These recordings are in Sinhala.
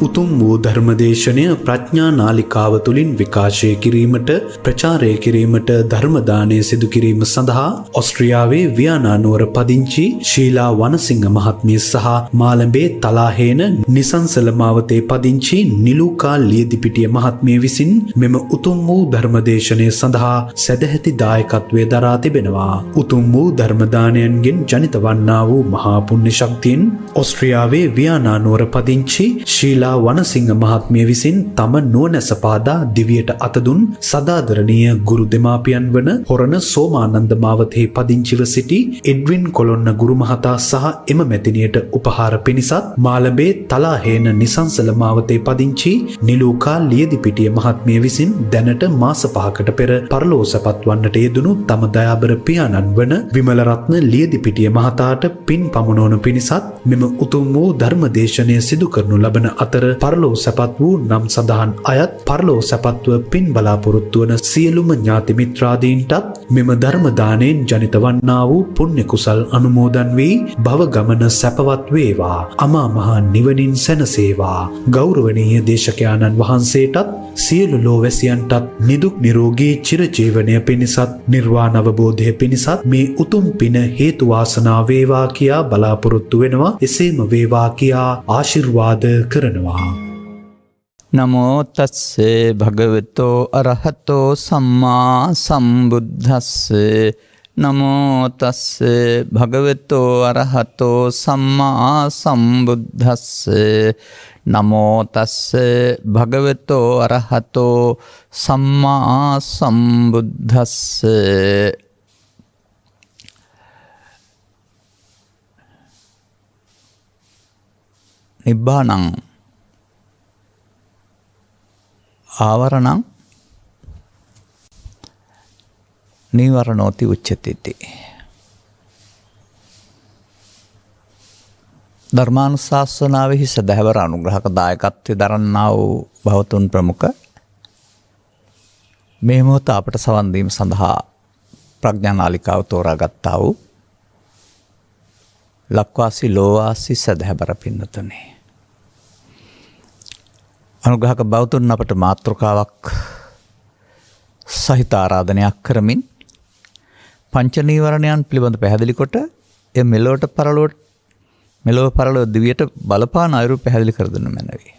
උතුම් වූ ධර්මදේශනය ප්‍රඥා නාලිකාව තුළින් විකාශය කිරීමට ප්‍රචාරය කිරීමට ධර්ම දානය සිදු කිරීම සඳහා ඔස්ට්‍රියාවේ වියනා නුවර පදිංචි ශීලා වනසිංහ මහත්මිය සහ මාළඹේ තලාහේන නිසංසල මාවතේ පදිංචි නිලූකා ලියදිපිටිය මහත්මිය විසින් මෙම උතුම් වූ ධර්මදේශනය සඳහා සැදැහැති දායකත්වය දරා තිබෙනවා. උතුම් වූ ධර්මදානයන්ගෙන් ජනිත වන්නා වූ මහා පුණ්‍ය ශක්තියෙන් ඔස්ට්‍රියාවේ වියනා නුවර පදිංචි ශීලා වනසිංහ මහත්මිය විසින් තම නුවණැස පාදා දිවියට අතදුන් සදාදරණීය ගුරු දෙමාපියන් වන හොරණ සෝමානන්ද මාවතේ පදිංචිව සිටි එඩ්වින් කොළොන්න ගුරු මහතා සහ එම මැතිනියට උපහාර පිණිසත් මාළඹේ තලාහේන නිසංසල මාවතේ පදිංචි නිලූකා ලියදිපිටිය මහත්මිය විසින් දැනට මාස 5කට පෙර පරලෝ සැපත් වන්නට යෙදුණු තම දයාබර පියාණන් වන විමලරත්න ලියදිපිටිය මහතාට පින් පමුණවනු පිණිසත් මෙම උතුම් වූ ධර්මදේශනය සිදු කරනු ලබන අතර පරලෝ සැපත් වූ නම් සඳහන් අයත් පරලෝ සැපත්ව පින් බලාපොරොත්තු වන සියලුම ඥාති මිත්‍රාදීන්ටත් මෙම ධර්ම දාණයෙන් ජනිත වන්නා වූ පුණ්‍ය කුසල් අනුමෝදන් වී භව ගමන සැපවත් වේවා, අමා මහ නිවනින් සැනසේවා. ගෞරවනීය දේශකයාණන් වහන්සේටත් සියලු ලෝවැසියන්ටත් නිදුක් නිරෝගී චිරජීවනය පිණිසත් නිර්වාණ අවබෝධය පිණිසත් මේ උතුම් පින හේතු වාසනා වේවා කියා බලාපොරොත්තු වෙනවා. එසේම වේවා කියා ආශිර්වාද කරනවා. නමෝ තස්සේ භගවතෝ අරහතෝ සම්මා සම්බුද්දස්සේ. නමෝ තස්සේ භගවතෝ අරහතෝ සම්මා සම්බුද්දස්සේ. නමෝ තස්සේ භගවතෝ අරහතෝ සම්මා සම්බුද්දස්සේ. නිබ්බානං ආවරණං නීවරණෝති උච්චතේති. ධර්මානුශාසනාවෙහි සදහැවර අනුග්‍රහක දායකත්වය දරන්නා වූ භවතුන් ප්‍රමුඛ මේ මොහොත අපට සවන් දීම සඳහා ප්‍රඥා නාලිකාව තෝරාගත්තා වූ ලක්වාසී ලෝවාසී සදහැවර පින්නතුනේ, අනුග්‍රහක බෞතුන් අපට මාතෘකාවක් සහිත ආරාධනයක් කරමින් පංච නීවරණයන් පිළිබඳ පැහැදිලි කොට එය මෙලොවට මෙලොව පරලොව දිවියට බලපාන අයුරු පැහැදිලි කර දුන්න මැනවි.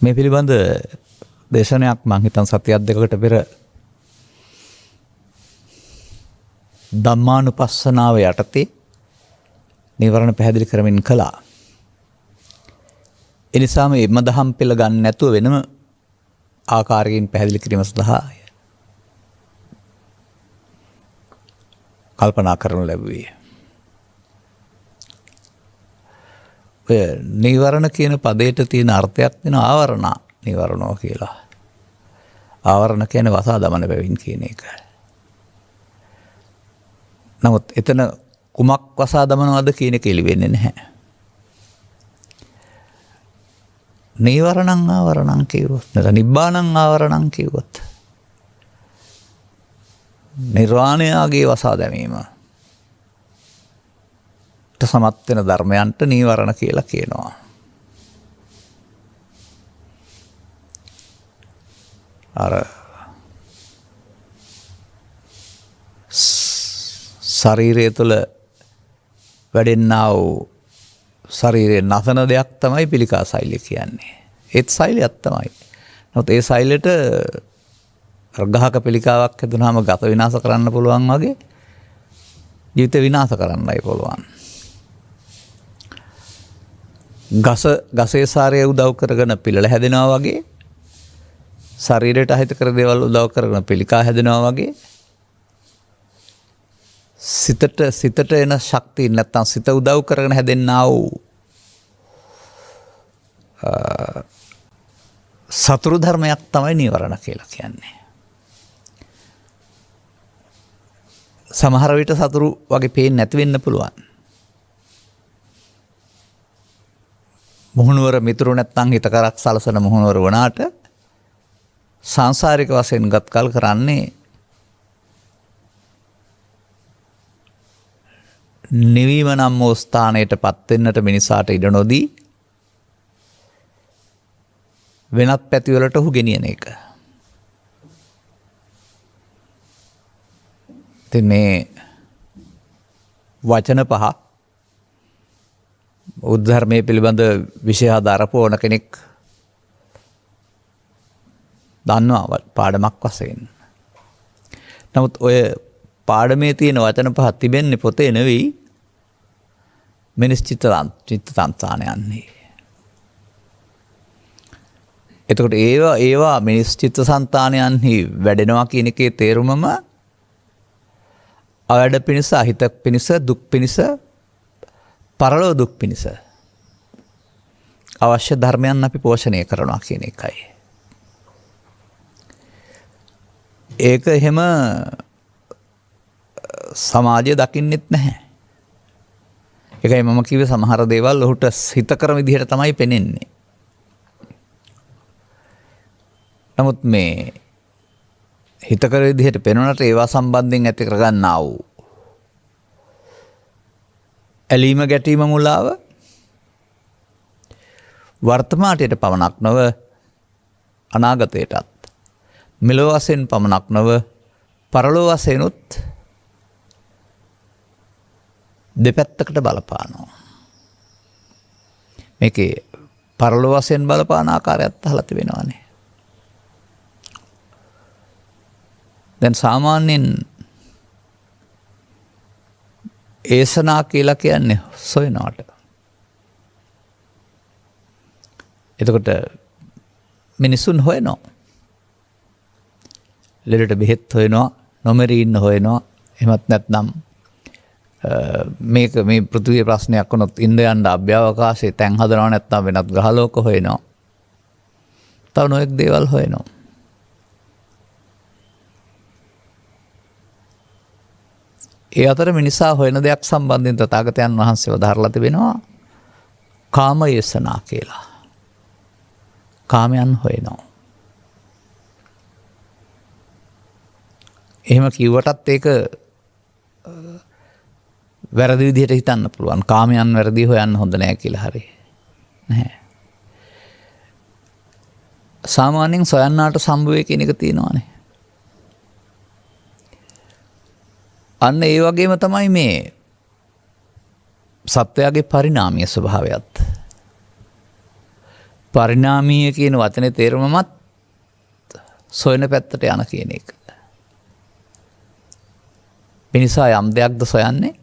මේ පිළිබඳ දේශනයක් මං හිතන් සතියක් දෙකකට පෙර ධම්මානුපස්සනාව යටතේ නීවරණ පැහැදිලි කරමින් කළා. එනිසාම එම දහම් පෙළ ගන්න නැතුව වෙනම ආකාරයෙන් පැහැදිලි කිරීම සඳහා කල්පනා කරනු ලැබුවේ. ඔය නීවරණ කියන පදයට තියෙන අර්ථයක් වෙන ආවරණ නීවරණෝ කියලා. ආවරණ කියන්නේ වසා දමන බැවින් කියන එක. නමුත් එතන කුමක් වසා දමනවද කියන එක එළි වෙන්නේ නැහැ. නීවරණං ආවරණං කිව්වොත් නැත්නම් නිබ්බාණං ආවරණං කිව්වොත් නිර්වාණයගේ වසා දැමීම සමත් වෙන ධර්මයන්ට නීවරණ කියලා කියනවා. අර ශරීරය තුළ වැඩෙන්නා වූ ශරීරයේ නසන දෙයක් තමයි පිළිකා සෛලය කියන්නේ. ඒත් සෛලයක් තමයි. නමුත් ඒ සෛලයට ගහක පිළිකාවක් හැදුනහම ගත විනාශ කරන්න පුළුවන් වගේ ජීවිත විනාශ කරන්නයි පුළුවන්. ගසේ සාරය උදව් කරගෙන පිළල හැදෙනවා වගේ ශරීරයට අහිත කර දේවල් උදව් කරගෙන පිළිකා හැදෙනවා වගේ සිතට එන ශක්තිය නැත්තම් සිත උදව් කරගෙන හැදෙන්නා වූ සතුරු ධර්මයක් තමයි නීවරණ කියලා කියන්නේ. සමහර විට සතුරු වගේ පේන්නේ නැති වෙන්න පුළුවන්. මුහුණුවර මිතුරු නැත්තම් හිතකරක් සලසන මුහුණුවර වුණාට සංසාරික වශයෙන් ගත්කල් කරන්නේ නිවීම නම් වූ ස්ථානයට පත්වෙන්නට මිනිසාට ඉඩ නොදී වෙනත් පැතිවලට ඔහු ගෙනියන එක. ඉතින් මේ වචන පහ උද්ධර්මයේ පිළිබඳ විෂයාධාරපු ඕන කෙනෙක් දන්නවා පාඩමක් වශයෙන්. නමුත් ඔය පාඩමේ තියෙන වචන පහ තිබෙන්නේ පොතේ නෙවෙයි මිනිස් චිත්තසංතානයන්හි. එතකොට ඒවා මිනිස් චිත්තසංතානයන්හි වැඩෙනවා කියන එකේ තේරුමම අවැඩ පිණිස, අහිත පිණිස, දුක් පිණිස, පරලෝ දුක් පිණිස අවශ්‍ය ධර්මයන් අපි පෝෂණය කරනවා කියන එකයි. ඒක එහෙම සමාජය දකින්නෙත් නැහැ. ඒකයි මම කිව්වේ සමහර දේවල් ඔහුට හිතකර විදිහට තමයි පෙනෙන්නේ. නමුත් මේ හිතකර විදිහට පෙනුනට ඒවා සම්බන්ධයෙන් ඇති කරගන්නා වූ ඇලීම ගැටීම මුලාව වර්තමානයට පමණක් නොව අනාගතයටත් මෙලොව වශයෙන් පමණක් නොව පරලොව වශයෙන්ුත් දෙපැත්තකට බලපානවා. මේකේ පරලොව වශයෙන් බලපාන ආකාරයත් අහලා තිබෙනවානේ. දැන් සාමාන්‍යයෙන් ඒසනා කියලා කියන්නේ සොයනවට. එතකොට මිනිසුන් හොයනවා. ලෙඩට බෙහෙත් හොයනවා, නොමරී ඉන්න හොයනවා. එහෙමත් නැත්නම් මේක මේ පෘථිවිය ප්‍රශ්නයක් වුණොත් ඉන්ද්‍රයන්ට අභ්‍යවකාශයේ තැන් හදනවා, නැත්නම් වෙනත් ග්‍රහලෝක හොයනවා. තව නොයෙක් දේවල් හොයනවා. ඒ අතර මිනිසා හොයන දෙයක් සම්බන්ධයෙන් තථාගතයන් වහන්සේ වදාරලා තිබෙනවා කාම යසනා කියලා. කාමයන් හොයනවා. එහෙම කිව්වටත් ඒක වැරදි විදිහට හිතන්න පුළුවන්. කාමයන් වැරදි හොයන්න හොඳ නෑ කියලා හරි. නැහැ. සාමාන්‍යයෙන් සොයන්නාට සම්භවය කියන එක තියෙනවානේ. අන්න ඒ වගේම තමයි මේ සත්වයාගේ පරිණාමීය ස්වභාවයත්. පරිණාමීය කියන වචනේ තේරුමත් සොයන පැත්තට යන කියන එක. මිනිසා යම් දෙයක්ද සොයන්නේ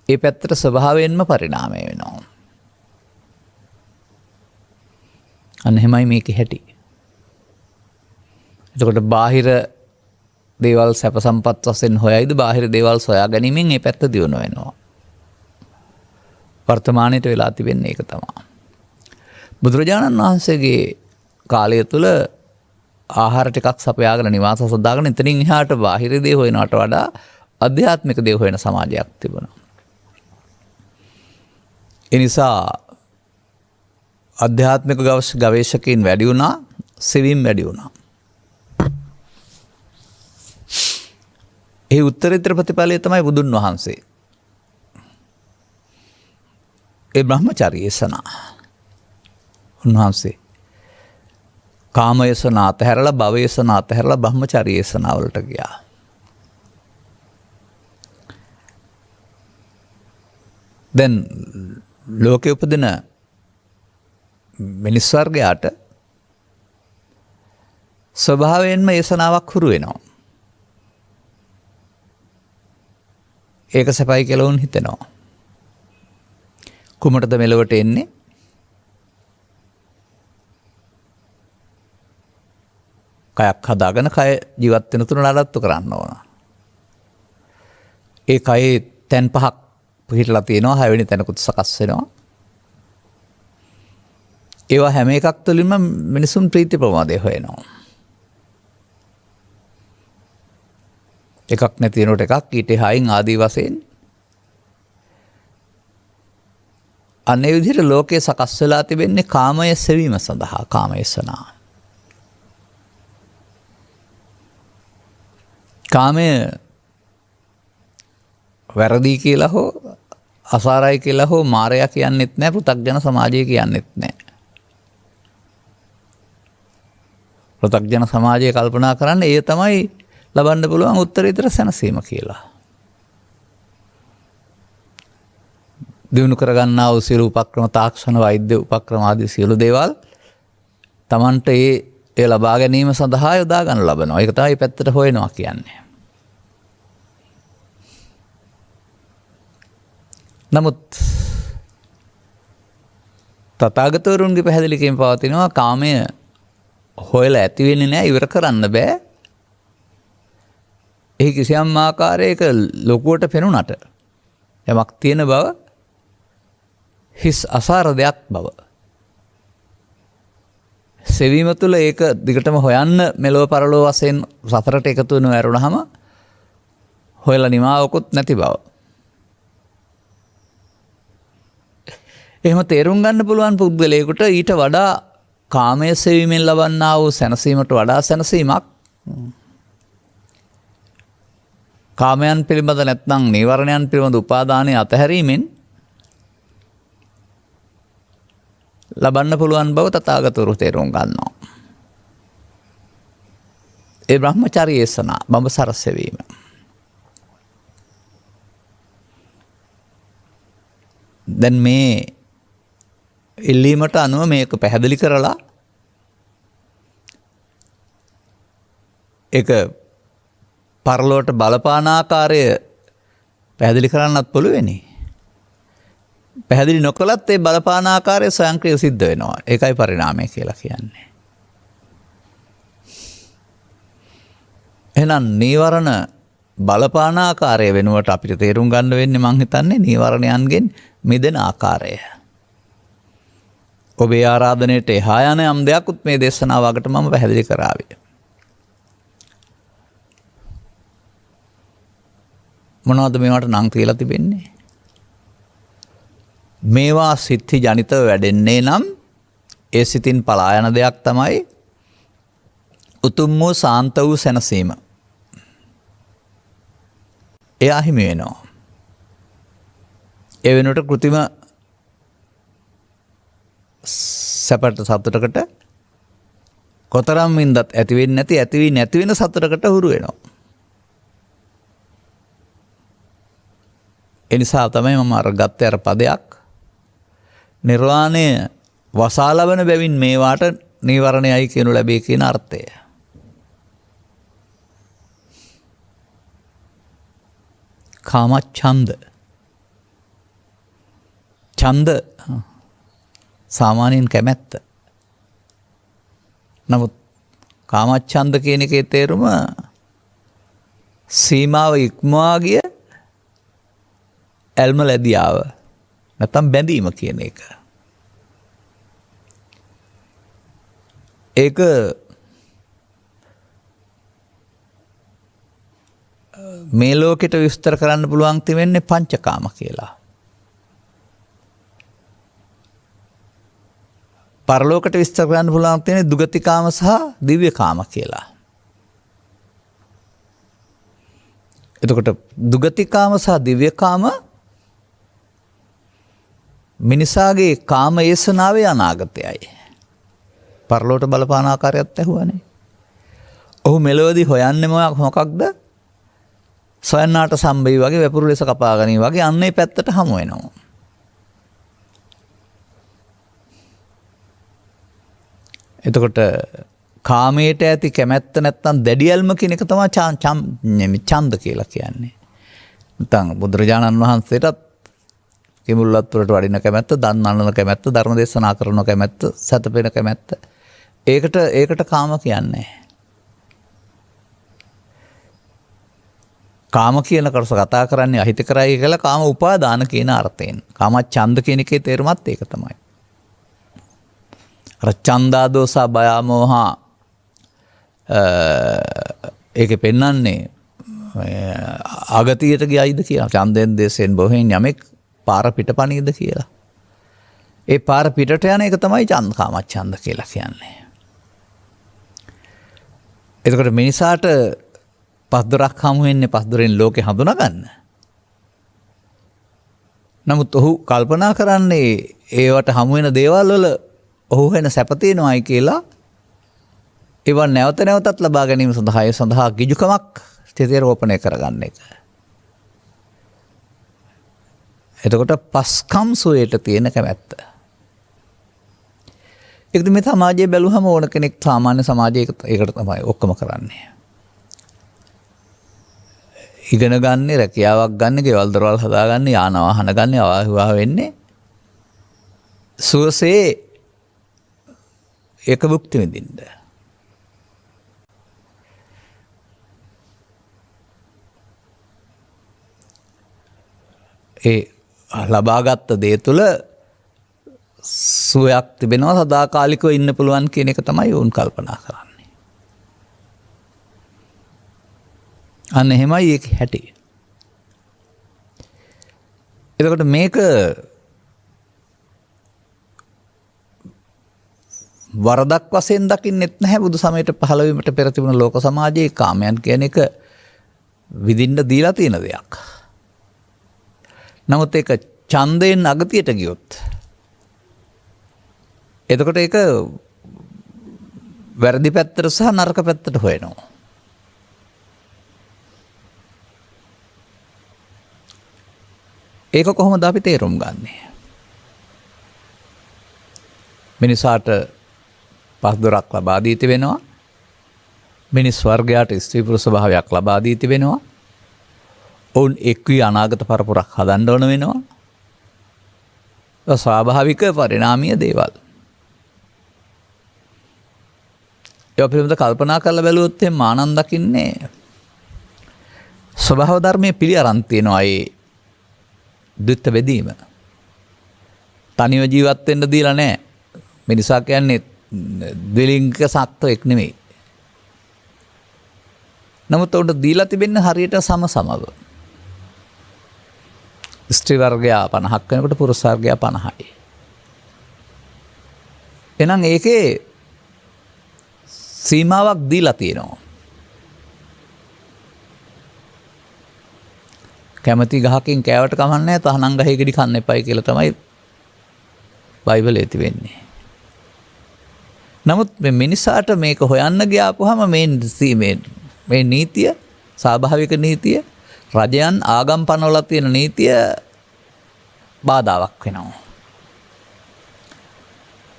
ඒ පැත්තට ස්වභාවයෙන්ම පරිණාමය වෙනවා. අන්න එහෙමයි මේකේ හැටි. එතකොට බාහිර දේවල් සැප සම්පත් වශයෙන් හොයයිද බාහිර දේවල් සොයා ගැනීමෙන් ඒ පැත්ත දියුණු වෙනවා. වර්තමානයේට වෙලා තිබෙන්නේ ඒක තමයි. බුදුරජාණන් වහන්සේගේ කාලය තුල ආහාර ටිකක් සපයාගෙන නිවාස සදාගෙන එතනින් එහාට බාහිර දේ හොයනවට වඩා අධ්‍යාත්මික දේ හොයන සමාජයක් තිබුණා. ඒ නිසා අධ්‍යාත්මික ගවේෂකයින් වැඩි වුණා, සෙවීම් වැඩි වුණා. ඒ උත්තරීතර ප්‍රතිඵලය තමයි බුදුන් වහන්සේ. ඒ බ්‍රහ්මචාරී යසනා. උන්වහන්සේ කාම යසනා අතහැරලා භව යසනා අතහැරලා බ්‍රහ්මචාරී යසනා වලට ගියා. දැන් ලෝකේ උපදින මිනිස් වර්ගයාට ස්වභාවයෙන්ම යසනාවක් හුරු වෙනවා. ඒක සපයි කියලා උන් හිතනවා. කුමටද මෙලොවට එන්නේ? කයක් හදාගෙන කය ජීවත් වෙන තුන නඩත්තු කරන්න ඕන. ඒ කයේ තැන් පහක් පිහිටලා තියෙනවා, 6 වෙනි තැනකුත් සකස් වෙනවා. ඒවා හැම එකක් තුළින්ම මිනිසුන් ප්‍රීති ප්‍රමාදය හොයනවා. එකක් නැති වෙනකොට එකක් ඊට හයින් ආදී වශයෙන් අනේ විදිහට ලෝකයේ සකස් වෙලා තිබෙන්නේ කාමය සෙවීම සඳහා, කාමයසනා. කාමය වැරදි කියලා හෝ අසාරයි කියලා හෝ මාරයා කියන්නෙත් නැහැ, පෘථග්ජන සමාජය කියන්නෙත් නැහැ. පෘථග්ජන සමාජය කල්පනා කරන්න ඒ තමයි ලබන්න පුළුවන් උත්තරීතර සැනසීම කියලා. දිනු කරගන්නා වූ සියලු උපක්‍රම, තාක්ෂණ, වෛද්‍ය උපක්‍රම ආදී සියලු දේවල් Tamanට ඒ ලබා ගැනීම සඳහා යොදා ගන්න ලබනවා. ඒක තමයි පැත්තට හොයනවා කියන්නේ. නමුත් තථාගතවරුන්ගේ පැහැදිලිකම පවතිනවා කාමය හොයලා ඇති වෙන්නේ නැහැ, ඉවර කරන්න බෑ. ඒ කිසියම් ආකාරයක ලොකුවට පෙනුනට යමක් තියෙන බව හිස් අසාර දෙයක් බව සෙවීම තුළ ඒක දිගටම හොයන්න මෙලොව පරලොව වශයෙන් සතරට එකතු වෙනව ඇරුණාම හොයලා නිමාවකුත් නැති බව. එහෙම තේරුම් ගන්න පුළුවන් පුද්ගලයෙකුට ඊට වඩා කාමයේ සෙවීමෙන් ලබන්නා වූ සැනසීමට වඩා සැනසීමක් කාමයන් පිළිබඳ නැත්නම් නීවරණයන් පිළිබඳ උපාදානය අතහැරීමෙන් ලබන්න පුළුවන් බව තථාගතවරු තේරුම් ගන්නවා. ඒ බ්‍රහ්මචාරී යේසනා බඹසර සෙවීම. දැන් මේ ඉල්ලීමට අනුව මේක පැහැදිලි කරලා ඒක පරලොවට බලපාන ආකාරය පැහැදිලි කරන්නත් පුළුවනි. පැහැදිලි නොකලත් ඒ බලපාන ආකාරය ස්වයංක්‍රීය සිද්ධ වෙනවා. ඒකයි පරිණාමය කියලා කියන්නේ. එහෙනම් නීවරණ බලපාන ආකාරය වෙනුවට අපිට තේරුම් ගන්න වෙන්නේ මං හිතන්නේ නීවරණයන්ගෙන් මිදෙන ආකාරය. ඔබේ ආරාධනයට එහා යන යම් දෙයක්ත් මේ දේශනාව අගට මම පැහැදිලි කරාවේ. මොනවද මේවට නම් කියලා තිබෙන්නේ? මේවා සිත්හි ජනිතව වැඩෙන්නේ නම් ඒ සිතින් පලා යන දෙයක් තමයි උතුම් වූ සාන්ත වූ සැනසීම. එයා හිමි වෙනවා. ඒ වෙනුවට කෘතිම සැපට සතුටකට කොතරම් වින්දත් ඇති වෙන්නේ නැති, ඇති වී නැති වෙන සතුටකට හුරු වෙනවා. ඒ නිසා තමයි මම අර ගත්තේ අර පදයක් නිර්වාණය වසා ලබන බැවින් මේවාට නීවරණයයි කියනු ලැබේ කියන අර්ථය. කාමච්ඡන්ද. ඡන්ද සාමාන්‍යයෙන් කැමැත්ත. නමුත් කාමච්ඡන්ද කියන එකේ තේරුම සීමාව ඉක්මවා ගිය ඇල්ම ලැබියාව. නැත්නම් බැඳීම කියන එක. ඒක මේ ලෝකෙට විස්තර කරන්න පුළුවන් තිබෙන්නේ පංචකාම කියලා. පරලෝකයට විස්තර කරන්න පුළුවන් තියෙන්නේ දුගතිකාම සහ දිව්‍යකාම කියලා. එතකොට දුගතිකාම සහ දිව්‍යකාම මිනිසාගේ කාම ඒසනාවේ අනාගතයයි. පරලෝට බලපාන ආකාරයත් ඇහුවනේ. ඔහු මෙලොවදී හොයන්නේ මොකක්ද? සොයන්නාට සම්බේ වගේ වැපුරු ලෙස කපා ගනී වගේ අන්න ඒ පැත්තට හමු වෙනවා. එතකොට කාමයට ඇති කැමැත්ත නැත්තම් දැඩි ඇල්ම කියන එක තමයි ඡන්ද කියලා කියන්නේ. නැත්නම් බුදුරජාණන් වහන්සේටත් කිඹුල්වත්පුරට වඩින කැමැත්ත, දන් අනන කැමැත්ත, ධර්ම දේශනා කරන කැමැත්ත, සතපෙන කැමැත්ත. ඒකට කාම කියන්නේ. කාම කියන කොටස කතා කරන්නේ අහිතකරයි කියලා කාම උපාදාන කියන අර්ථයෙන්. කාම ඡන්ද කියන එකේ තේරුමත් ඒක තමයි. අර ඡන්දා දෝසා බය මොහා ඒකේ පෙන්වන්නේ ආගතියට ගියයිද කියලා. ඡන්දෙන් දේශෙන් බොහෙන් යමෙක් පාර පිටපණීද කියලා. ඒ පාර පිටට යන එක තමයි කාම ඡන්ද කියලා කියන්නේ. එතකොට මිනිසාට පස්දොරක් හමු වෙන්නේ පස්දොරෙන් ලෝකේ හඳුනා ගන්න. නමුත් ඔහු කල්පනා කරන්නේ ඒවට හමු වෙන දේවල් වල ඔහු වෙන සැප තියෙනවායි කියලා ඒවා නැවත නැවතත් ලබා ගැනීම සඳහා ඒ සඳහා ගිජුකමක් ස්ථිතිරෝපණය කරගන්න එක. එතකොට පස්කම් සුවයට තියෙන කැමැත්ත. ඒකද මේ සමාජයේ බැලුවම ඕන කෙනෙක් සාමාන්‍ය සමාජයක ඒකට තමයි ඔක්කොම කරන්නේ. ඉගෙන ගන්න, රැකියාවක් ගන්න, ගෙවල් දොරවල් හදාගන්න, යාන වාහන ගන්න, විවාහ වෙන්නේ සුවසේ ඒක භුක්ති විඳින්න. ඒ ලබාගත් දේ තුළ සුවයක් තිබෙනවා, සදාකාලිකව ඉන්න පුළුවන් කියන එක තමයි වුන් කල්පනා කරන්නේ. අන්න එහෙමයි ඒක හැටි. එතකොට මේක වරදක් වශයෙන් දකින්නෙත් නැහැ. බුදු සමයට පහළ වීමට පෙර තිබුණ ලෝක සමාජයේ කාමයන් කියන එක විඳින්න දීලා තියෙන දෙයක්. නමුත් ඒක ඡන්දයෙන් අගතියට ගියොත් එතකොට ඒක වැරදි පැත්තට සහ නරක පැත්තට හොයනවා. ඒක කොහොමද අපි තේරුම් ගන්නේ? මිනිසාට පස්දොරක් ලබා දී තිබෙනවා. මිනිස් වර්ගයාට ස්ත්‍රී පුරුෂ භාවයක් ලබා දී තිබෙනවා. ඔවුන් එක් වී අනාගත පරපුරක් හදන්න ඕන වෙනවා. ස්වාභාවික පරිණාමීය දේවල්. ඒ පිළිබඳව කල්පනා කරලා බැලුවොත් මානන් දකින්නේ ස්වභාව ධර්මයේ පිළි අරන් තියෙනවා. ඒ ද්විත්ව බෙදීම. තනිව ජීවත් වෙන්න දීලා නැහැ. මිනිසා කියන්නේ ද්විලිංගික සත්වයක් නෙමෙයි. නමුත් උන්ට දීලා තිබෙන්නේ හරියට සමසමව. ස්ත්‍රී වර්ගයා 50ක් වෙනකොට පුරුෂ වර්ගයා 50යි. එහෙනම් ඒකේ සීමාවක් දීලා තියෙනවා. කැමති ගහකින් කෑවට කමන්නේ නැහැ, තහනම් ගහේ ගෙඩි කන්න එපයි කියලා තමයි බයිබලයේ තිබෙන්නේ. නමුත් මේ මිනිසාට මේක හොයන්න ගියාපුවාම මේ නීතිය, ස්වාභාවික නීතිය, රජයන් ආගම් පනවලා තියෙන නීතිය බාධාවක් වෙනවා.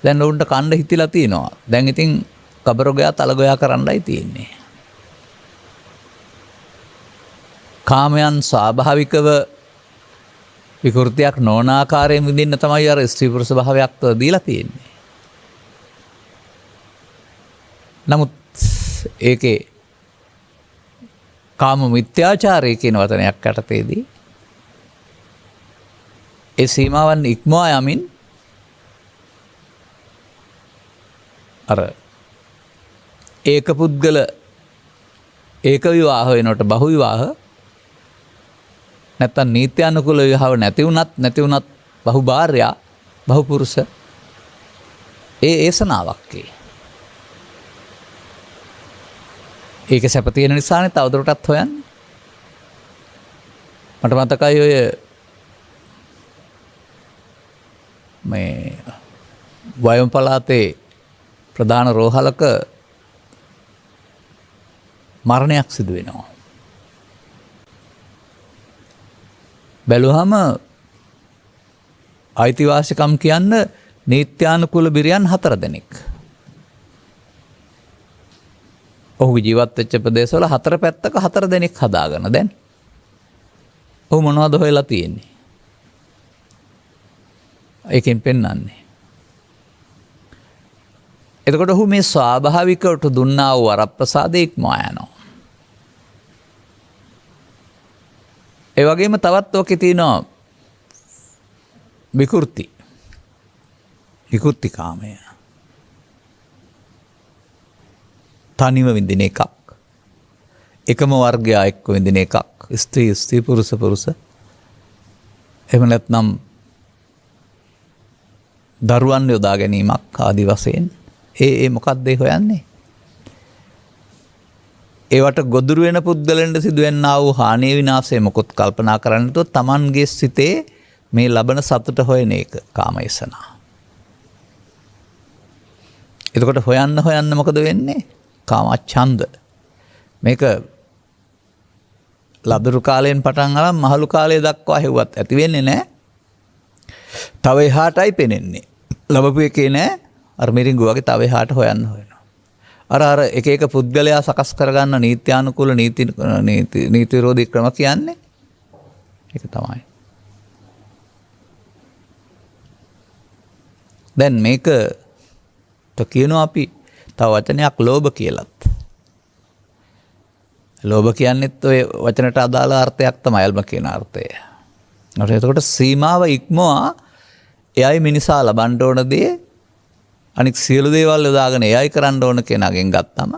දැන් උන්ට කණ්ඩ හිතිලා තියෙනවා. දැන් ඉතින් කබරගයා තලගොයා කරන්නයි තියෙන්නේ. කාමයන් ස්වාභාවිකව විකෘතියක් නොවන ආකාරයෙන් විඳින්න තමයි අර ස්ත්‍රී පුරුෂ භාවයක් දීලා තියෙන්නේ. නමුත් ඒකේ කාම මිත්‍යාචාරය කියන වචනයක් යටතේදී ඒ සීමාවන් ඉක්මවා යමින් අර ඒක පුද්ගල ඒක විවාහ වෙනකොට බහු විවාහ නැත්තම් නීත්‍යානුකූල විවාහ නැති වුණත් බහු භාර්යා බහු පුරුෂ ඒසනාවක් ඒක සැප තියෙන නිසානේ තවදුරටත් හොයන්නේ. මට මතකයි ඔය මේ වයම් පළාතේ ප්‍රධාන රෝහලක මරණයක් සිදු වෙනවා. බැලුවහම අයිතිවාසිකම් කියන්න නීත්‍යානුකූල බිරියන් 4 දෙනෙක්. ඔහුගේ ජීවත් වෙච්ච ප්‍රදේශවල 4 පැත්තක 4 දෙනෙක් හදාගෙන දැන් ඔහු මොනවද හොයලා තියෙන්නේ? ඒකෙන් පෙන්වන්නේ. එතකොට ඔහු මේ ස්වාභාවිකවට දුන්නා වූ වරප්‍රසාදේ ඉක්මවා යනවා. ඒ වගේම තවත් ඔකේ තියෙනවා විකෘති කාමය. තනිව විඳින එකක්. එකම වර්ගයා එක්ක විඳින එකක්. ස්ත්‍රී පුරුෂ. එහෙම නැත්නම් දරුවන් යොදා ගැනීමක් ආදි වශයෙන් ඒ මොකක්ද ඒ හොයන්නේ? ඒවට ගොදුරු වෙන පුද්ගලයන්ට සිදුවෙනා වූ හානිය විනාශය මොකොත් කල්පනා කරන්නට තමන්ගේ සිතේ මේ ලබන සතුට හොයන එක කාමයසනා. එතකොට හොයන්න මොකද වෙන්නේ? කාමච්ඡන්ද. මේක ලදරු කාලයෙන් පටන් අරන් මහලු කාලය දක්වා හෙව්වත් ඇති වෙන්නේ නැහැ. තව එහාටයි පෙනෙන්නේ. ලැබපු එකේ නැහැ. අර මිරිඟු වගේ තව එහාට හොයන්න හොයනවා. අර එක පුද්ගලයා සකස් කරගන්න නීත්‍යානුකූල නීති විරෝධී ක්‍රම කියන්නේ ඒක තමයි. දැන් මේක කියනවා අපි තව වචනයක් ලෝභ කියලත්. ලෝභ කියන්නෙත් ඔය වචනට අදාළ අර්ථයක් තමයි අල්ම කියන අර්ථය. එතකොට සීමාව ඉක්මවා එයයි මිනිසා ලබන්න ඕන දේ අනික සියලු දේවල් යොදාගෙන එයයි කරන්න ඕන කෙනාගෙන් ගත්තම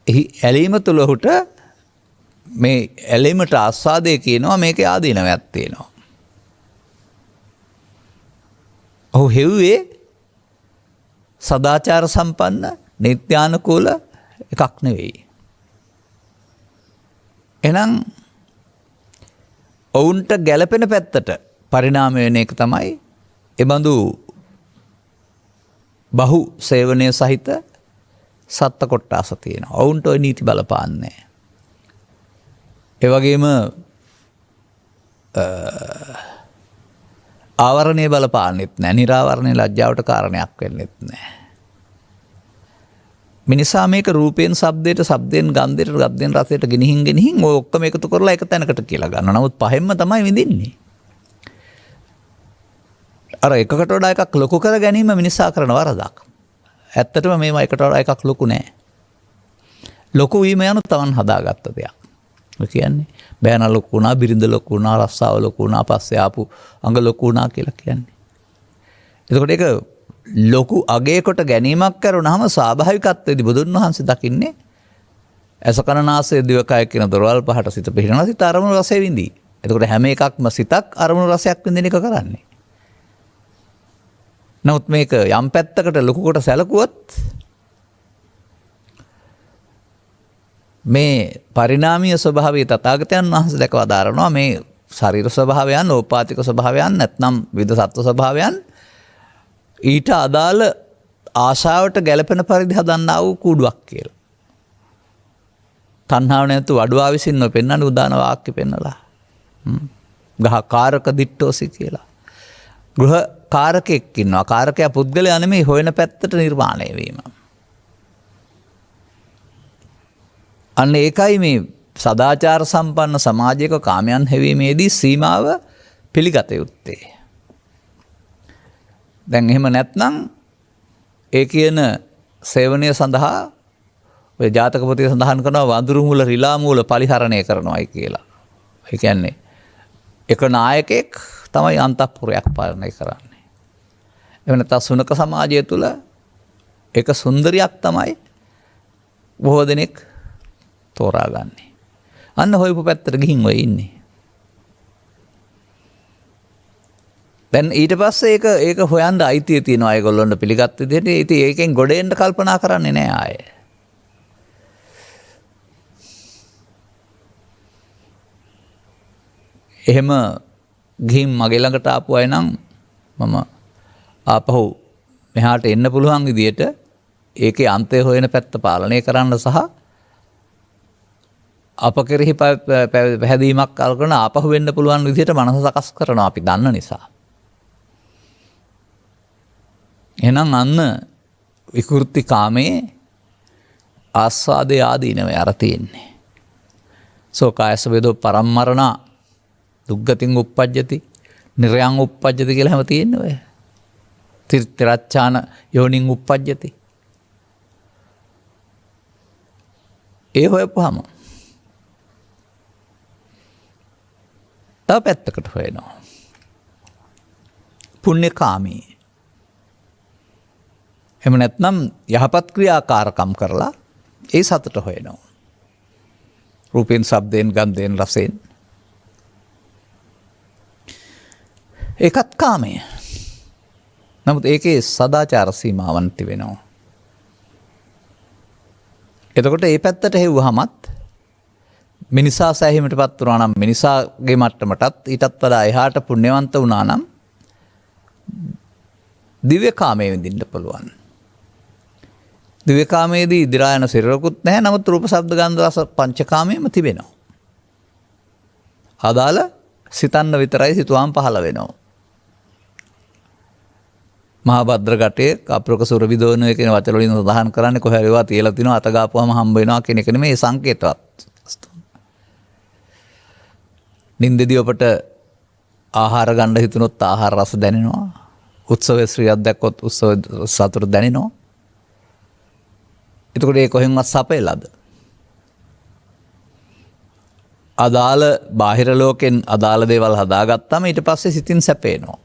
එහි ඇලීම තුළ ඔහුට මේ ඇලීමට ආස්වාදය කියනවා මේකේ ආදීනවයක් තියෙනවා. ඔහු හෙව්වේ සදාචාර සම්පන්න නිත්‍යානුකූල එකක් නෙවෙයි. එහෙනම් ඔවුන්ට ගැළපෙන පැත්තට පරිණාමය වෙන එක තමයි එබඳු බහු සේවනය සහිත සත්ත්ව කොට්ටාස තියෙනවා. ඔවුන්ට ওই නීති බලපාන්නේ. ඒ වගේම ආවරණය බලපාන්නෙත් නැහැ. නිරාවරණය ලැජ්ජාවට කාරණයක් වෙන්නෙත් නැහැ. මිනිසා මේක රූපයෙන් ශබ්දයට, ශබ්දයෙන් ගන්ධයට, ගන්ධයෙන් රසයට ගෙනිහින් ඔය ඔක්කොම එකතු කරලා එක තැනකට කියලා ගන්නවා. නමුත් පහෙන්ම තමයි විඳින්නේ. අර එකකට වඩා එකක් ලොකු කර ගැනීම මිනිසා කරන වරදක්. ඇත්තටම මේවා එකට වඩා එකක් ලොකු නෑ. ලොකු වීම යනු තමන් හදාගත්ත දෙයක්. ඒ කියන්නේ බෑන ලොකු වුණා, බිරිඳ ලොකු වුණා, රස්සාව ලොකු වුණා, පස්සේ ආපු අඟ ලොකු වුණා කියලා කියන්නේ. එතකොට ඒක ලොකු අගයකට ගැනීමක් කරුණාම ස්වාභාවිකත්වයේදී බුදුන් වහන්සේ දකින්නේ ඇස කන නාසය දිවකය කියන දොරවල් පහට සිත පිහිටනවා. සිත අරමුණු රසය විඳී. එතකොට හැම එකක්ම සිතක් අරමුණු රසයක් විඳින එක කරන්නේ. නමුත් මේක යම් පැත්තකට ලොකු කොට සැලකුවොත් මේ පරිණාමීය ස්වභාවය තථාගතයන් වහන්සේ දැකව දාරනවා. මේ ශරීර ස්වභාවයන්, ඕපාතික ස්වභාවයන් නැත්නම් විවිධ සත්ව ස්වභාවයන් ඊට අදාළ ආශාවට ගැළපෙන පරිදි හදන්නා වූ කූඩුවක් කියලා. තණ්හාව නැතු වඩුවා විසින් නොපෙන්නන උදාන වාක්‍ය පෙන්නලා. ගහ කාරක දිට්ඨෝසි කියලා. ගෘහ කාරකෙක් ඉන්නවා. කාරකයා පුද්ගලයා නෙමෙයි, හොයන පැත්තට නිර්මාණය වීම. අන්න ඒකයි මේ සදාචාර සම්පන්න සමාජයක කාමයන් හැවීමේදී සීමාව පිළිගත යුත්තේ. දැන් එහෙම නැත්නම් ඒ කියන සේවනය සඳහා ඔය ජාතක පොතේ සඳහන් කරනවා වඳුරු මූල, රිලා මූල පරිහරණය කරනවායි කියලා. ඒ කියන්නේ එක නායකයෙක් තමයි අන්තఃපුරයක් පාලනය කරන්නේ. එහෙම නැත්නම් සුනක සමාජය තුළ එක සුන්දරියක් තමයි බොහෝ දෙනෙක් තෝරාගන්නේ. අන්න හොයපු පැත්තට ගිහින් ඔය ඉන්නේ. දැන් ඊට පස්සේ ඒක හොයන්න අයිතිය තියෙනවා ඒගොල්ලොන්ට පිළිගත් විදිහට. ඉතින් ඒකෙන් ගොඩ එන්න කල්පනා කරන්නේ නැහැ ආයේ. එහෙම ගිහින් මගේ ළඟට ආපු අය නම් මම ආපහු මෙහාට එන්න පුළුවන් විදිහට ඒකේ අන්තය හොයන පැත්ත පාලනය කරන්න සහ අප කෙරෙහි පැහැදීමක් කල්කරන ආපහු වෙන්න පුළුවන් විදිහට මනස සකස් කරනවා අපි දන්න නිසා. එහෙනම් අන්න විකෘති කාමයේ ආස්වාදයේ ආදීනවේ අර තියෙන්නේ. සෝකායස වේදෝ පරම්මරණ දුක්ගතින් උප්පජ්ජති නිරයන් උප්පජ්ජති කියලා හැම තියෙන්නේ ඔය. තිරච්ඡාන යෝනින් උප්පජ්ජති. ඒ හොයපුවාම තව පැත්තකට හොයනවා. පුණ්‍යකාමී. එහෙම නැත්නම් යහපත් ක්‍රියාකාරකම් කරලා ඒ සතුට හොයනවා. රූපෙන්, ශබ්දෙන්, ගන්ධෙන්, රසෙන්. ඒකත් කාමය. නමුත් ඒකේ සදාචාර සීමාවන් තිබෙනවා. එතකොට ඒ පැත්තට හෙව්වහමත් මිනිසා සෑහීමටපත් වුණා නම් මිනිසාගේ මට්ටමටත් ඊටත් වඩා එහාට පුණ්‍යවන්ත වුණා නම් දිව්‍යකාමයේ විඳින්න පුළුවන්. දිව්‍යකාමයේදී ඉදිරා යන සිරකුත් නැහැ. නමුත් රූප ශබ්ද ගන්ධ රස පංචකාමයේම තිබෙනවා. අදාළ සිතන්න විතරයි සිතුවාම පහළ වෙනවා. මහා භද්‍රගටයේ අප්‍රක සුරවිදෝනය කියන වචන වලින් සඳහන් කරන්නේ කොහේ හරි ඒවා තියලා තිනවා අත ගාපුවාම හම්බ වෙනවා කියන එක නෙමෙයි සංකේතවත්. නින්දදී ඔබට ආහාර ගන්න හිතුනොත් ආහාර රස දැනෙනවා. උත්සවයේ ශ්‍රියක් දැක්කොත් උත්සව සතුට දැනෙනවා. එතකොට ඒ කොහෙන්වත් සපෙලාද? අදාළ බාහිර ලෝකෙන් අදාළ දේවල් හදාගත්තාම ඊට පස්සේ සිතින් සැපේනවා.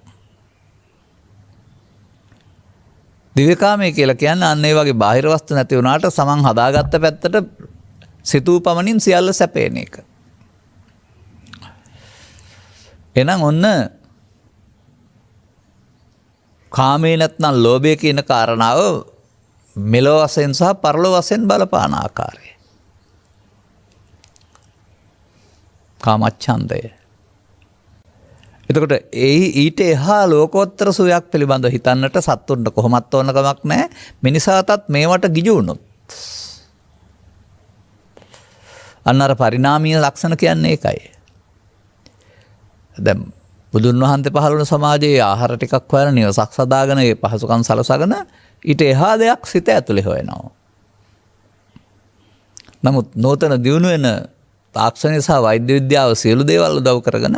දිව්‍යකාමයේ කියලා කියන්නේ අන්න ඒ වගේ බාහිර වස්තු නැති වුණාට සමන් හදාගත්ත පැත්තට සිතූ පමණින් සියල්ල සැපේන එක. එහෙනම් ඔන්න කාමේ නැත්නම් ලෝභය කියන කාරණාව මෙලොව වශයෙන් සහ පරලොව වශයෙන් බලපාන ආකාරය. කාමච්ඡන්දය. එතකොට ඊට එහා ලෝකෝත්තර සුවයක් පිළිබඳව හිතන්නට සත්තුන්ට කොහොමත් ඕන කමක් නැහැ. මිනිසාටත් මේවට ගිජු වුණොත්. අන්නර පරිණාමීය ලක්ෂණ කියන්නේ ඒකයි. දැන් බුදුන් වහන්සේ පහළ වුණ සමාජයේ ආහාර ටිකක් හොයන නිවසක් සදාගෙන ඒ පහසුකම් සලසගෙන ඊට එහා දෙයක් සිත ඇතුලේ හොයනවා. නමුත් නූතන දියුණු වෙන තාක්ෂණය සහ වෛද්‍ය විද්‍යාව සියලු දේවල් උදව් කරගෙන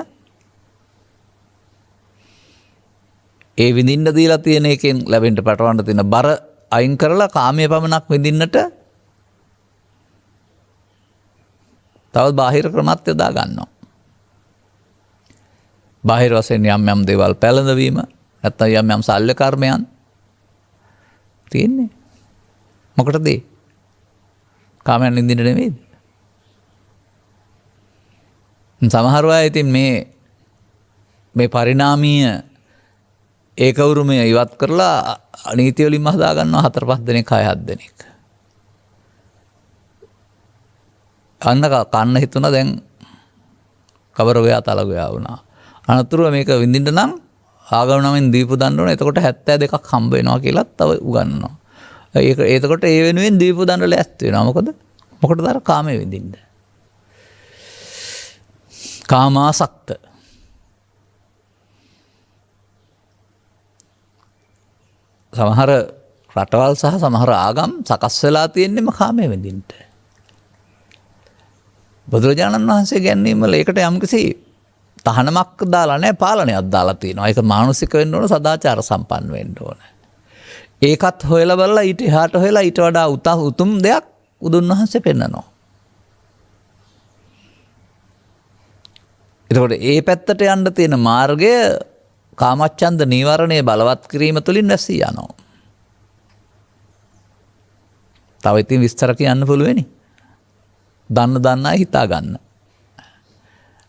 ඒ විඳින්න දීලා තියෙන එකෙන් ලැබෙන්න පටවන්න තියෙන බර අයින් කරලා කාමයේ පමණක් විඳින්නට තවත් බාහිර ක්‍රමත් යොදා ගන්නවා. බාහිර වශයෙන් යම් යම් දේවල් පැළඳවීම නැත්නම් යම් යම් ශල්‍ය කර්මයන් තියෙන්නේ. මොකටද ඒ? කාමයන් නින්දින්න නෙමෙයිද? සමහර අය ඉතින් මේ පරිණාමීය ඒකවුරුමය ඉවත් කරලා නීති වලින්ම හදා ගන්නවා 4-5 දෙනෙක් 6-7 දෙනෙක්. අන්න කන්න හිතුණා දැන් කවර ගයා තල ගයා වුණා. අනතුරුව මේක විඳින්න නම් ආගම නමින් දීපු දන්න ඕන. එතකොට 72ක් හම්බ වෙනවා කියලා තව උගන්වනවා. එතකොට ඒ වෙනුවෙන් දීපු දන්න ලෑස්ති වෙනවා. මොකටද අර කාමයේ විඳින්න. කාමාසක්ත. සමහර රටවල් සහ සමහර ආගම් සකස් වෙලා තියෙන්නේම කාමයේ විඳින්න. බුදුරජාණන් වහන්සේ ගැන්වීම වල ඒකට යම්කිසි තහනමක් දාලා නැහැ, පාලනයක් දාලා තියෙනවා. ඒක මානසික වෙන්න ඕන, සදාචාර සම්පන්න වෙන්න ඕන. ඒකත් හොයලා බලලා ඊට එහාට හොයලා ඊට වඩා උතුම් දෙයක් බුදුන් වහන්සේ පෙන්නනවා. එතකොට ඒ පැත්තට යන්න තියෙන මාර්ගය කාමච්ඡන්ද නීවරණය බලවත් කිරීම තුළින් වැසී යනවා. තව ඉතින් විස්තර කියන්න පුළුවනි. දන්න අය හිතා ගන්න.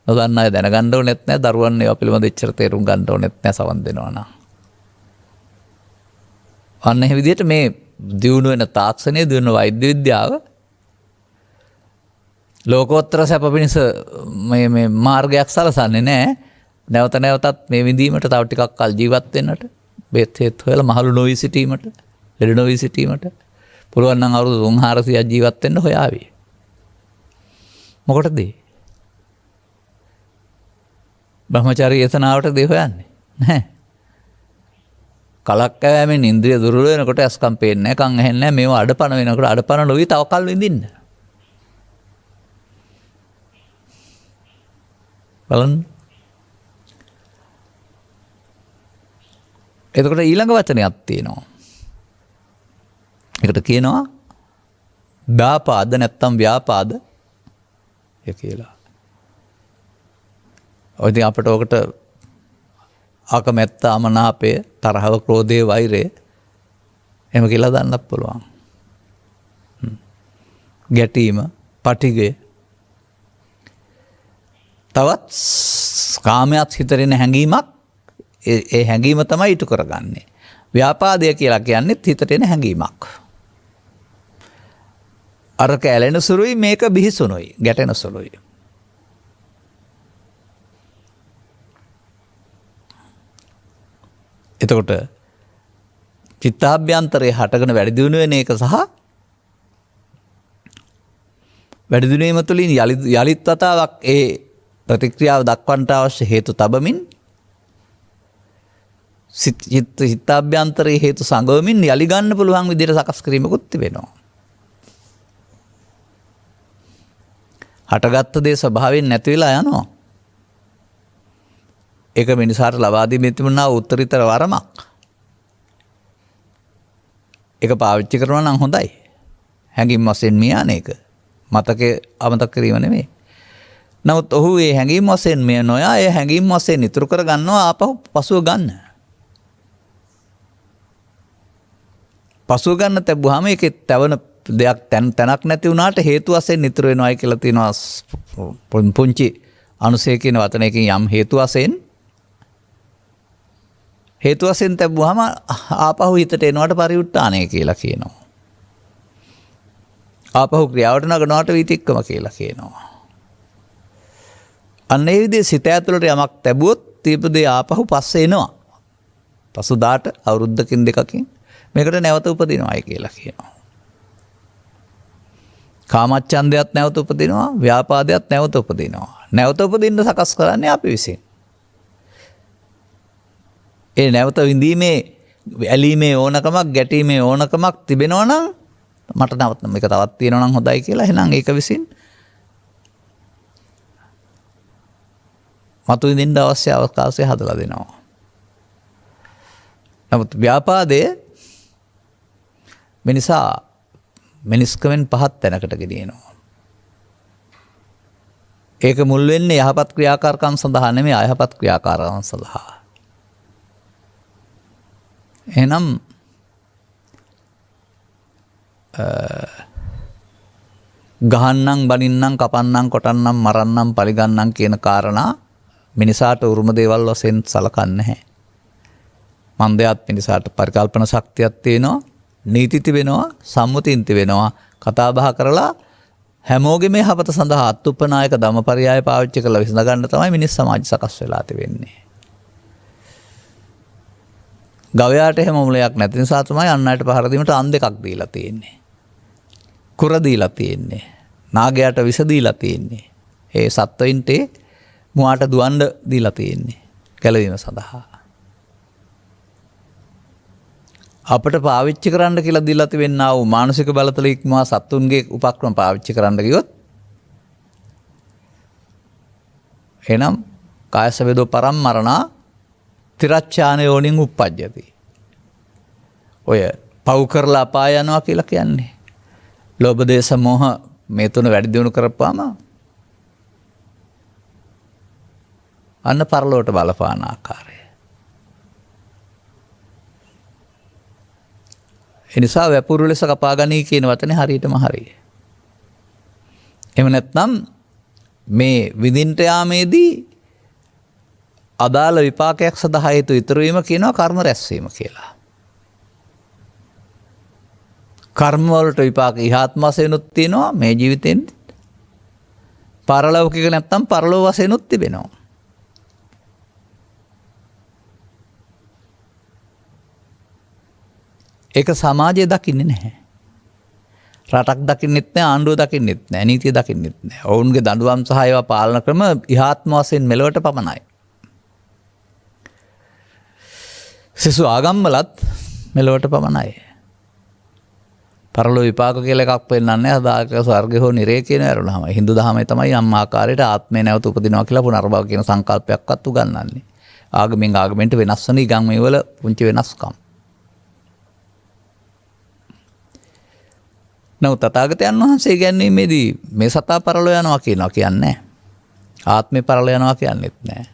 නොදන්න අය දැනගන්න ඕනෙත් නැහැ. දරුවන් ඒවා පිළිබඳ එච්චර තේරුම් ගන්න ඕනෙත් නැහැ සවන් දෙනවා නම්. අන්න ඒ විදිහට මේ දියුණු වෙන තාක්ෂණය, දියුණු වෛද්‍ය විද්‍යාව ලෝකෝත්තර සැප පිණිස මේ මාර්ගයක් සලසන්නේ නැහැ. නැවත නැවතත් මේ විඳීමට තව ටිකක් කල් ජීවත් වෙන්නට, බෙහෙත් හේත් හොයලා මහලු නොවි සිටීමට, ලෙඩ නොවි සිටීමට පුළුවන් නම් අවුරුදු 300ක් ජීවත් වෙන්න හොයාවි. මොකටද? බ්‍රහ්මචාරී යතනාවට දේ හොයන්නේ නැහැ. කලක් කෑමෙන් ඉන්ද්‍රිය දුර්වල වෙනකොට අස්කම් පේන්නේ නැහැ, කන් ඇහෙන්නේ නැහැ. මේවා අඩපණ වෙනකොට අඩපණ නොවි තව කල් විඳින්න. බලන්න. එතකොට ඊළඟ වචනයක් තියෙනවා. ඒකට කියනවා ව්‍යාපාද නැත්තම් ව්‍යාපාද කියලා. ඔය ඉතින් අපිට ඔකට අකමැත්ත, අමනාපය, තරහව, ක්‍රෝධය, වෛරය එහෙම කියලා දාන්නත් පුළුවන්. ගැටීම, පටිඝය. තවත් කාමයට හිතරෙන හැඟීමක්, ඒ හැඟීම තමයි ඉටු කරගන්නේ. ව්‍යාපාදය කියලා කියන්නේ හිතට එන හැඟීමක්. අරක ඇලෙන සුළුයි මේක බිහිසුණුයි ගැටෙන සුළුයි. එතකොට චිත්තාභ්‍යන්තරයේ හටගෙන වැඩි දියුණු වෙන එක සහ වැඩි දියුණු වීම තුළින් යලිත් වතාවක් ඒ ප්‍රතික්‍රියාව දක්වන්නට අවශ්‍ය හේතු තබමින් චිත්තාභ්‍යන්තරයේ හේතු සංගවමින් යලි ගන්න පුළුවන් විදිහට සකස් කිරීමකුත් තිබෙනවා. හටගත්ත දේ ස්වභාවයෙන් නැති වෙලා යනවා. ඒක මිනිසාට ලබා දීමේ තිබුණා උත්තරීතර වරමක්. ඒක පාවිච්චි කරනවා නම් හොඳයි. හැඟීම් වශයෙන් මියාන එක. මතකේ අමතක කිරීම නෙමෙයි. නමුත් ඔහු ඒ හැඟීම් වශයෙන් මිය නොයා ඒ හැඟීම් වශයෙන් ඉතුරු කර ගන්නවා ආපහු පසුව ගන්න. පසුව ගන්න තිබුවාම ඒකේ තවන දෙයක් තැනක් නැති වුණාට හේතු වශයෙන් ඉතුරු වෙනවායි කියලා තියෙනවා පුංචි අනුසය කියන වචනයකින් යම් හේතු වශයෙන් තිබුවාම ආපහු හිතට එනවට පරිඋත්ථානය කියලා කියනවා. ආපහු ක්‍රියාවට නගනවට විතික්කම කියලා කියනවා. අන්න ඒ විදිහේ සිත ඇතුළට යමක් තිබුවොත් තීපදේ ආපහු පස්සේ එනවා. පසුදාට අවුරුද්දකින් දෙකකින් මේකට නැවත උපදිනවායි කියලා කියනවා. කාමච්ඡන්දයත් නැවත උපදිනවා, ව්‍යාපාදයත් නැවත උපදිනවා. නැවත උපදින්න සකස් කරන්නේ අපි විසින්. ඒ නැවත විඳීමේ ඇලීමේ ඕනකමක්, ගැටීමේ ඕනකමක් තිබෙනවා නම් මට නැවත මේක තවත් තියෙනවා නම් හොඳයි කියලා එහෙනම් ඒක විසින් මතු විඳින්න අවශ්‍ය අවකාශය හදලා දෙනවා. නමුත් ව්‍යාපාදයේ මිනිසා මිනිස්කමෙන් පහත් තැනකට ගෙනියනවා. ඒක මුල් වෙන්නේ යහපත් ක්‍රියාකාරකම් සඳහා නෙමෙයි අයහපත් ක්‍රියාකාරකම් සඳහා. එහෙනම් ගහන්නම් බනින්නම් කපන්නම් කොටන්නම් මරන්නම් පරිගන්නම් කියන කාරණා මිනිසාට උරුම දේවල් වශයෙන් සලකන්නේ නැහැ. මන්දයාත් මිනිසාට පරිකල්පන ශක්තියක් තියෙනවා, නීති තිබෙනවා, සම්මුතින් තිබෙනවා. කතා බහ කරලා හැමෝගෙම යහපත සඳහා අත්උපනායක ධම්මපරයය පාවිච්චි කරලා විසඳ ගන්න තමයි මිනිස් සමාජ සකස් වෙලා තිබෙන්නේ. ගවයාට එහෙම මුලයක් නැති නිසා තමයි අන් අයට පහර දීමට අන් දෙකක් දීලා තියෙන්නේ. කුර දීලා තියෙන්නේ. නාගයාට විස දීලා තියෙන්නේ. ඒ සත්වයින්ට මුවාට දුවන්න දීලා තියෙන්නේ. කැළවීම සඳහා. අපට පාවිච්චි කරන්න කියලා දීලා තිබෙනා වූ මානසික බලතල ඉක්මවා සත්තුන්ගේ උපක්‍රම පාවිච්චි කරන්න ගියොත් එනම් කායස වේදෝ පරම්මරණා තිරච්ඡානයෝනින් උප්පජ්ජති. ඔය පව් කරලා අපාය යනවා කියලා කියන්නේ. ලෝභ දේශ මොහ මේ තුන වැඩි දියුණු කරපුවාම අන්න පරලෝට බලපාන ආකාරය. එනිසා වැපුරු ලෙස කපා ගනී කියන වචනේ හරියටම හරියි. එහෙම නැත්නම් මේ විඳින්ට යාමේදී අදාළ විපාකයක් සඳහා හේතු ඉතුරු වීම කියනවා කර්ම රැස්වීම කියලා. කර්ම වලට විපාක ඉහාත්ම වශයෙන්ුත් තියෙනවා මේ ජීවිතෙන්. පරලෞකික නැත්නම් පරලෝක වශයෙන්ුත් තිබෙනවා. ඒක සමාජය දකින්නේ නැහැ. රටක් දකින්නෙත් නැහැ, ආණ්ඩුව දකින්නෙත් නැහැ, නීතිය දකින්නෙත් නැහැ. ඔවුන්ගේ දඬුවම් සහ ඒවා පාලන ක්‍රම ඉහාත්ම වශයෙන් මෙලොවට පමණයි. සිසු ආගම්වලත් මෙලොවට පමණයි. පරලෝ විපාක කියලා එකක් පෙන්නන්නේ අදාක ස්වර්ගය හෝ නිරය කියන ඇරුණාම. හින්දු දහමේ තමයි යම් ආකාරයකට ආත්මය නැවත උපදිනවා කියලා පුනර්භව කියන සංකල්පයක්වත් උගන්වන්නේ. ආගමෙන් ආගමෙන්ට වෙනස් වෙන ඉගම්මේ වල පුංචි වෙනස්කම්. නමුත් තථාගතයන් වහන්සේ කියන්නේ මේ සතා පරලෝ යනවා කියනවා කියන්නේ. ආත්මේ පරලෝ යනවා කියන්නේත් නැහැ.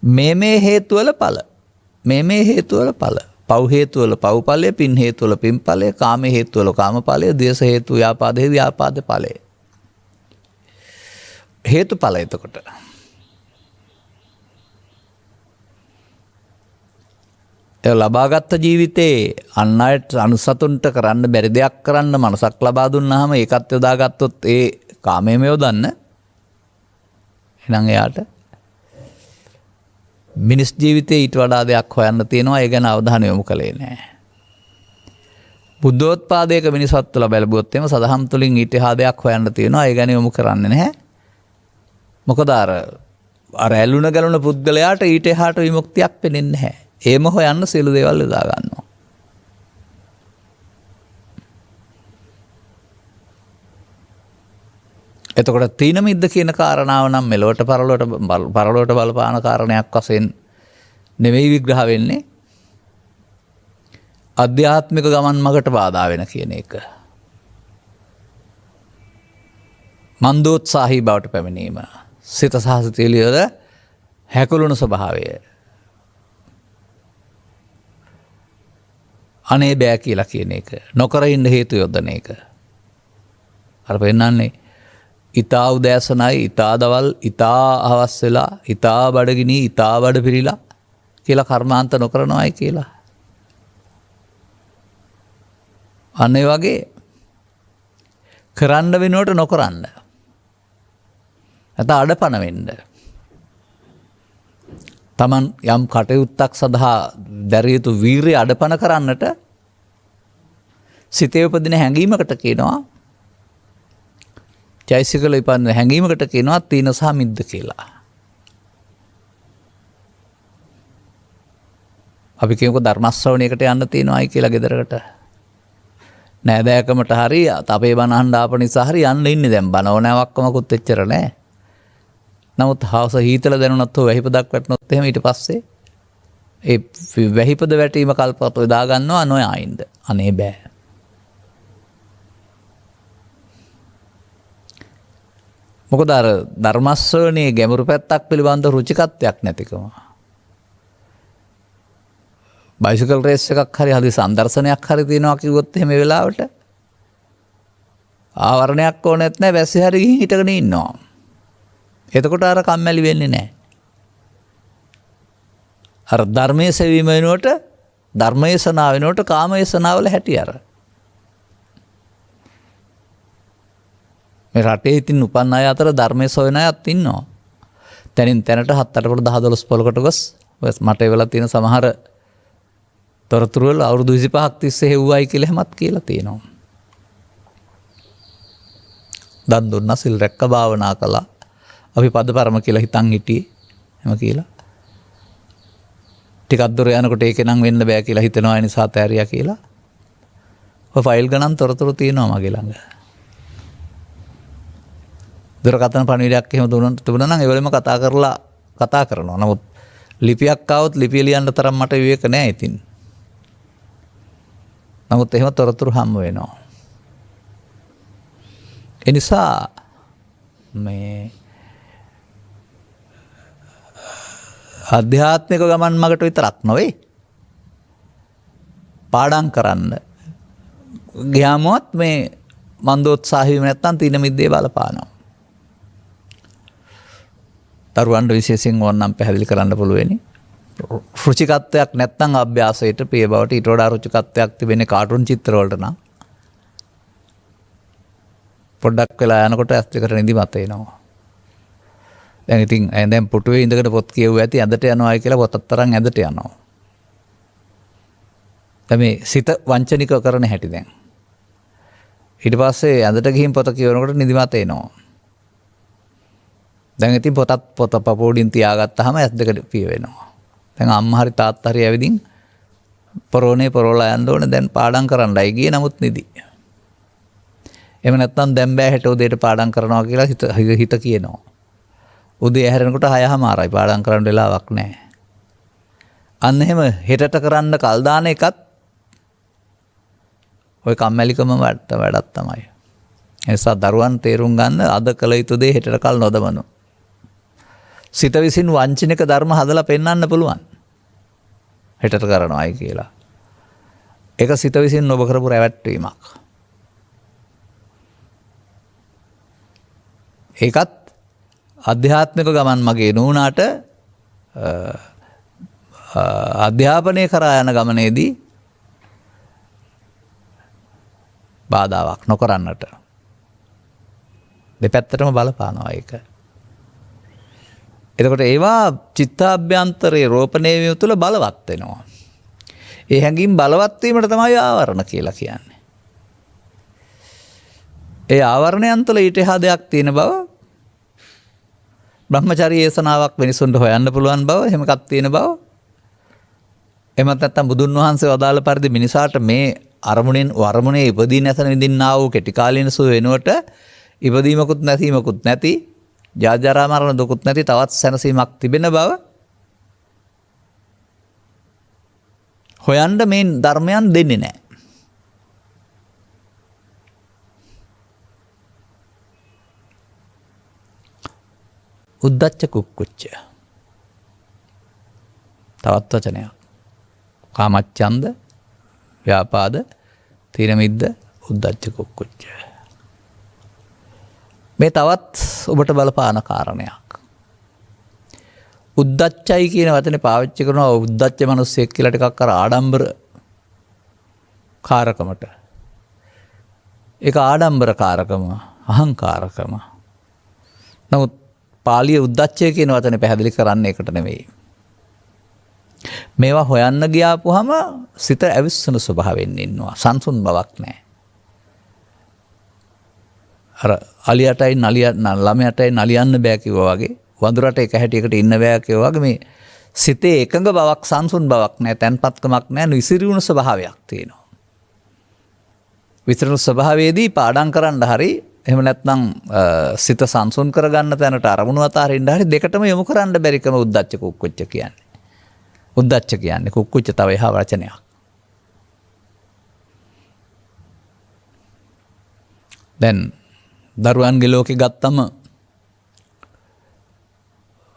මේ හේතුවල ඵල. මේ හේතුවල ඵල. පව් හේතුවල පව් ඵලය, පින් හේතුවල පින් ඵලය, කාම හේතුවල කාම ඵලය, ද්වේෂ හේතු ව්‍යාපාද හේතු ව්‍යාපාද ඵලය. හේතු ඵල එතකොට. ඒ ලබාගත් ජීවිතේ අන් අයට අනුසතුන්ට කරන්න බැරි දෙයක් කරන්න මනසක් ලබා දුන්නාම ඒකත් යොදාගත්තොත් ඒ කාමයේම යොදන්න එහෙනම් එයාට මිනිස් ජීවිතේ ඊට වඩා දෙයක් හොයන්න තියෙනවා. ඒ ගැන අවධානය යොමු කළේ නැහැ. බුද්ධෝත්පාදයක මිනිසත් තුළ බැලුවොත් එimhe සදහම් තුලින් ඊට එහා දෙයක් හොයන්න තියෙනවා. ඒ ගැන යොමු කරන්නේ නැහැ. මොකද අර ඇලුන ගලුන පුද්ගලයාට ඊට එහාට විමුක්තියක් පෙනෙන්නේ නැහැ. ඒම හොයන්න සියලු දේවල් යොදා ගන්නවා. එතකොට තීන මිද්ද කියන කාරණාව නම් මෙලොවට පරලොවට බලපාන කාරණයක් වශයෙන් නෙවෙයි විග්‍රහ වෙන්නේ. අධ්‍යාත්මික ගමන් මගට බාධා වෙන කියන එක. මන්දෝත්සාහී බවට පැමිණීම. සිත සහ සිතවිලි වල හැකුළුණු ස්වභාවය. අනේ බෑ කියලා කියන එක. නොකර ඉන්න හේතු යොදන එක. අර පෙන්නන්නේ ඉතා උදෑසනයි, ඉතා දවල්, ඉතා හවස් වෙලා, ඉතා බඩගිනි, ඉතා බඩ පිරිලා කියලා කර්මාන්ත නොකරනවායි කියලා. අන්න ඒ වගේ කරන්න වෙනුවට නොකරන්න. නැත්නම් අඩපණ වෙන්න. Taman යම් කටයුත්තක් සඳහා දැරිය යුතු වීරිය අඩපණ කරන්නට සිතේ උපදින හැඟීමකට කියනවා චෛසිකල ඉපන්න හැඟීමකට කියනවා තීන සහ මිද්ද කියලා. අපි කියමුකෝ ධර්ම ශ්‍රවණයකට යන්න තියෙනවායි කියලා ගෙදරකට. නෑදෑකමට හරි අපේ බණ අහන්න ආපු නිසා හරි යන්න ඉන්නේ දැන් බණ ඕනෑවක්කමකුත් එච්චර නෑ. නමුත් හවස හීතල දැනුණත් හෝ වැහිපදක් වැටුණොත් එහෙම ඊට පස්සේ ඒ වැහිපද වැටීම කල්පත යොදා ගන්නවා නොයා ඉන්න. අනේ බෑ. මොකද අර ධර්ම ශ්‍රවණයේ ගැඹුරු පැත්තක් පිළිබඳ රුචිකත්වයක් නැතිකම. බයිසිකල් රේස් එකක් හරි හරි සම්දර්ශනයක් හරි තියෙනවා කිව්වොත් එහෙම ඒ වෙලාවට ආවරණයක් ඕනෙත් නැහැ වැස්සේ හරි ගිහින් හිටගෙන ඉන්නවා. එතකොට අර කම්මැලි වෙන්නේ නැහැ. අර ධර්මයේ සෙවීම වෙනුවට ධර්මයේ සනාව වෙනුවට කාමයේ සනාවල හැටි අර. මේ රටේ ඉතින් උපන් අය අතර ධර්මයේ සොයන අයත් ඉන්නවා. තැනින් තැනට 7 8 10 12 පොලකට ගොස් මට ඒ වෙලාව තියෙන සමහර තොරතුරු වල අවුරුදු 25ක් තිස්සේ හෙව්වයි කියලා හැමත් කියලා තියෙනවා. දන් දුන්නා, සිල් රැක්ක, භාවනා කළා. අපි පදපරම කියලා හිතන් හිටියේ. එහෙම කියලා. ටිකක් දුර යනකොට ඒක නම් වෙන්න බෑ කියලා හිතනවා ඒ නිසා තෑරියා කියලා. ඔය ෆයිල් ගණන් තොරතුරු තියෙනවා මගේ ළඟ. දුරකථන පණිවිඩයක් එහෙම දුන්නා නම් ඒ වෙලෙම කතා කරනවා. නමුත් ලිපියක් ආවොත් ලිපිය ලියන්න තරම් මට විවේක නෑ ඉතින්. නමුත් එහෙම තොරතුරු හම්බ වෙනවා. ඒ නිසා මේ ආධ්‍යාත්මික ගමන් මගට විතරක් නොවේ පාඩම් කරන්න ගියාමොත් මේ මන්දෝත්සාහී වීම නැත්තම් තීන මිද්දේ බලපානවා. දරුවන්ට විශේෂයෙන් ඕනනම් පැහැදිලි කරන්න පුළුවෙනි. රුචිකත්වයක් නැත්තම් අභ්‍යාසයට ප්‍රිය බවට ඊට වඩා රුචිකත්වයක් තිබෙන්නේ කාටුන් චිත්‍රවලට නම් පොඩ්ඩක් වෙලා යනකොට ඇස් දෙකට නිදිමත එනවා. දැන් ඉතින් දැන් පුටුවේ ඉඳගෙන පොත් කියවුවා ඇති ඇඳට යනවායි කියලා පොතත් තරම් ඇඳට යනවා. දැන් මේ සිත වංචනික කරන හැටි දැන්. ඊට පස්සේ ඇඳට ගිහින් පොත කියවනකොට නිදිමත එනවා. දැන් ඉතින් පොත පපෝඩින් තියාගත්තාම ඇස් දෙකට පිය වෙනවා. දැන් අම්මා හරි තාත්තා හරි ඇවිදින් පොරෝනේ පොරෝලා යන්න ඕනේ දැන් පාඩම් කරන්නයි ගියේ නමුත් නිදි. එහෙම නැත්නම් දැන් බෑ හෙට උදේට පාඩම් කරනවා කියලා හිත කියනවා. උදේ ඇහැරෙනකොට 6:00මාරයි පාඩම් කරන්න වෙලාවක් නැහැ. අන්න එහෙම හෙටට කරන්න කල් දාන එකත් ওই කම්මැලිකම වැඩක් තමයි. ඒ නිසා දරුවන් තේරුම් ගන්න අද කළ යුතු දේ හෙටට කල් නොදමනු. සිත විසින් වංචනික ධර්ම හදලා පෙන්වන්න පුළුවන්. හෙටට කරනවායි කියලා. ඒක සිත විසින් ඔබ කරපු රැවට්ටීමක්. ඒකත් අධ්‍යාත්මික ගමන් මගේ නුනාට අධ්‍යාපනය කරා යන ගමනේදී බාධාවක් නොකරන්නට දෙපැත්තටම බලපානවා ඒක. එතකොට ඒවා චිත්තාභ්‍යන්තරයේ රෝපණය වීම තුළ බලවත් වෙනවා. ඒ හැඟීම් බලවත් වීමට තමයි ආවරණ කියලා කියන්නේ. ඒ ආවරණයන් තුළ ඊට එහා දෙයක් තියෙන බව බ්‍රහ්මචාරී දේශනාවක් මිනිසුන්ට හොයන්න පුළුවන් බව එහෙම එකක් තියෙන බව එමත් නැත්නම් බුදුන් වහන්සේ වදාළ පරිදි මිනිසාට මේ අරමුණේ ඉපදී නැසන විඳින්නා වූ කෙටි කාලීන සුව වෙනුවට ඉපදීමකුත් නැතිමකුත් නැති ජාජරා මරණ දුකුත් නැති තවත් සැනසීමක් තිබෙන බව හොයන්න මේ ධර්මයන් දෙන්නේ නැහැ. උද්දච්ච කුක්කුච්ච තවත් වචනයක්. කාමච්ඡන්ද, ව්‍යාපාද, තීන මිද්ද, උද්දච්ච කුක්කුච්ච. මේ තවත් ඔබට බලපාන කාරණයක්. උද්දච්චයි කියන වචනේ පාවිච්චි කරනවා උද්දච්ච මිනිස්සෙක් කියලා ටිකක් අර ආඩම්බර කාරකමට. ඒක ආඩම්බර කාරකම, අහංකාරකම. නමුත් පාලිය උද්දච්චය කියන වචනේ පැහැදිලි කරන්නේ ඒකට නෙවෙයි. මේවා හොයන්න ගියාපුවම සිත ඇවිස්සන ස්වභාවයෙන් ඉන්නවා. සංසුන් බවක් නැහැ. අර අලියටයි ළමයටයි නලියන්න බෑ කිව්වා වගේ වඳුරට එක හැටියකට ඉන්න බෑ කිව්වා වගේ මේ සිතේ එකඟ බවක් සංසුන් බවක් නැහැ, තැන්පත්කමක් නැහැ, විසිරුණු ස්වභාවයක් තියෙනවා. විසිරුණු ස්වභාවයේදී පාඩම් කරන්න හරි එහෙම නැත්නම් සිත සංසුන් කරගන්න තැනට අරමුණු අතරින් හරි දෙකටම යොමු කරන්න බැරිකම උද්දච්ච කුක්කුච්ච කියන්නේ. උද්දච්ච කියන්නේ කුක්කුච්ච තව එහා වචනයක්. දැන් දරුවන්ගේ ලෝකෙ ගත්තම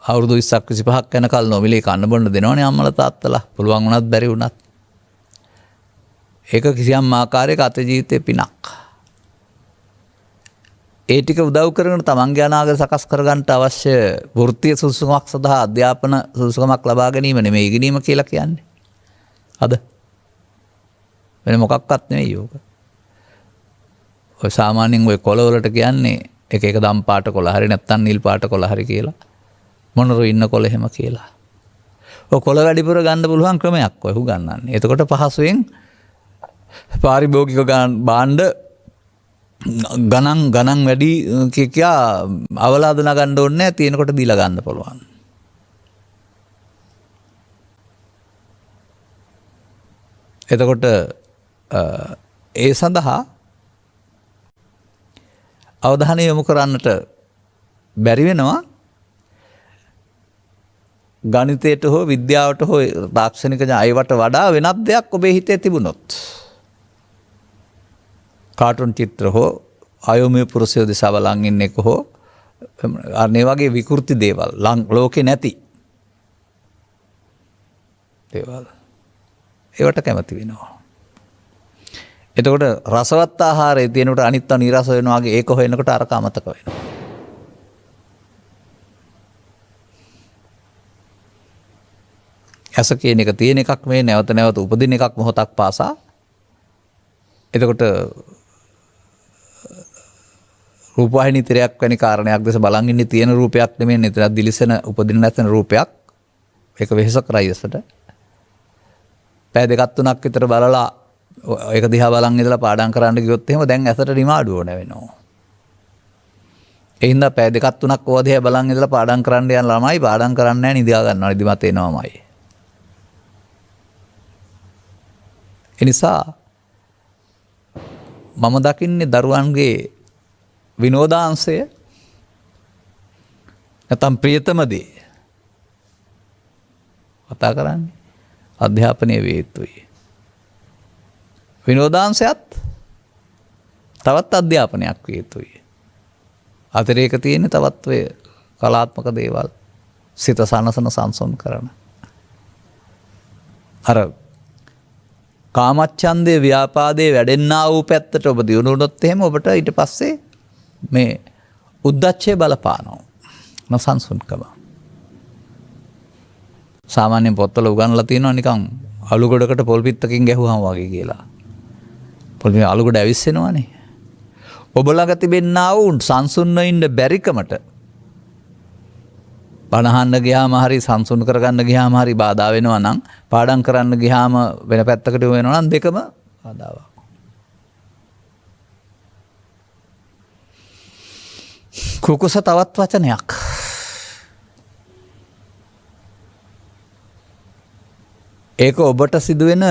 අවුරුදු 20ක් 25ක් යනකල් නොමිලේ කන්න බොන්න දෙනවනේ අම්මලා තාත්තලා. පුළුවන් වුණත් බැරි වුණත්. ඒක කිසියම් ආකාරයක අත ජීවිතේ පිනක්. ඒ ටික උදව් කරගෙන තමන්ගේ අනාගත සකස් කරගන්න අවශ්‍ය වෘත්තීය සුසුකමක් සඳහා අධ්‍යාපන සුසුකමක් ලබා ගැනීම නෙමෙයි ඉගෙනීම කියලා කියන්නේ. අද වෙන මොකක්වත් නෙමෙයි යෝග. ඔය සාමාන්‍යයෙන් ඔය කොළ වලට කියන්නේ එක එක දම් පාට කොළ හරි නැත්නම් නිල් පාට කොළ හරි කියලා. මොනරෝ ඉන්න කොළ එහෙම කියලා. ඔය කොළ වැඩිපුර ගන්න පුළුවන් ක්‍රමයක් ඔය උගන්වන්නේ. එතකොට පහසුවෙන් පාරිභෝගික භාණ්ඩ ගණන් වැඩි කියා අවලාද නගන්න ඕනේ නැහැ. තියෙනකොට දීලා ගන්න පුළුවන්. එතකොට ඒ සඳහා අවධානය යොමු කරන්නට බැරි වෙනවා. ගණිතයට හෝ විද්‍යාවට හෝ තාක්ෂණික අයවට වඩා වෙනත් දෙයක් ඔබේ හිතේ තිබුණොත්. කාටුන් චිත්‍ර හෝ අයෝමය පුරුෂයෝ දිසා බලන් ඉන්න එක හෝ අනේ වගේ විකෘති දේවල් ලෝකේ නැති දේවල් ඒවට කැමති වෙනවා. එතකොට රසවත් ආහාරයේ තියෙනකොට අනිත් අය නිරස වෙනවා වගේ ඒක හොයනකොට අරක අමතක වෙනවා. ඇස කියන එක තියෙන එකක් මේ නැවත නැවත උපදින එකක් මොහොතක් පාසා. එතකොට රූපවාහිනී තිරයක් වැනි කාරණයක් දැස බලන් ඉන්නේ තියෙන රූපයක් නෙමෙයි නේද දිලිසෙන උපදින නැතන රූපයක්. ඒක වෙහස කරයි ඇසට. පැය දෙකක් තුනක් විතර බලලා ඒක දිහා බලන් ඉඳලා පාඩම් කරන්න ගියොත් එහෙම දැන් ඇසට රිමාඩුව ඕන වෙනවා. ඒ හින්දා පැය දෙකක් තුනක් ඕවා දිහා බලන් ඉඳලා පාඩම් කරන්න යන ළමයි පාඩම් කරන්නේ නැහැ නිදියා ගන්නවා නිදිමත එනවාමයි. ඒ නිසා මම දකින්නේ දරුවන්ගේ විනෝදාංශය නැත්නම් ප්‍රියතම දේ කතා කරන්නේ අධ්‍යාපනයේ වේ යුතුයි. විනෝදාංශයත් තවත් අධ්‍යාපනයක් වේ යුතුයි. අතරේක තියෙන තවත් වේ කලාත්මක දේවල් සිත සනසන සංසම් කරන අර කාමච්ඡන්දේ ව්‍යාපාදේ වැඩෙන්නා වූ පැත්තට ඔබ දියුණු වුණොත් එහෙම ඔබට ඊට පස්සේ මේ උද්දච්චය බලපානවා. නොසන්සුන්කම. සාමාන්‍යයෙන් පොත්වල උගන්වලා තියෙනවා නිකන් අලු ගොඩකට පොල් පිටකින් ගැහුවාම වගේ කියලා. පොල් මේ අලු ගොඩ ඇවිස්සෙනවනේ. ඔබ ළඟ තිබෙනා වූ සංසුන්ව ඉන්න බැරිකමට බණහන්න ගියාම හරි සංසුන් කරගන්න ගියාම හරි බාධා වෙනවා නම් පාඩම් කරන්න ගියාම වෙන පැත්තකට වෙනවා නම් දෙකම බාධාවක්. කුකුස තවත් වචනයක්. ඒක ඔබට සිදුවෙන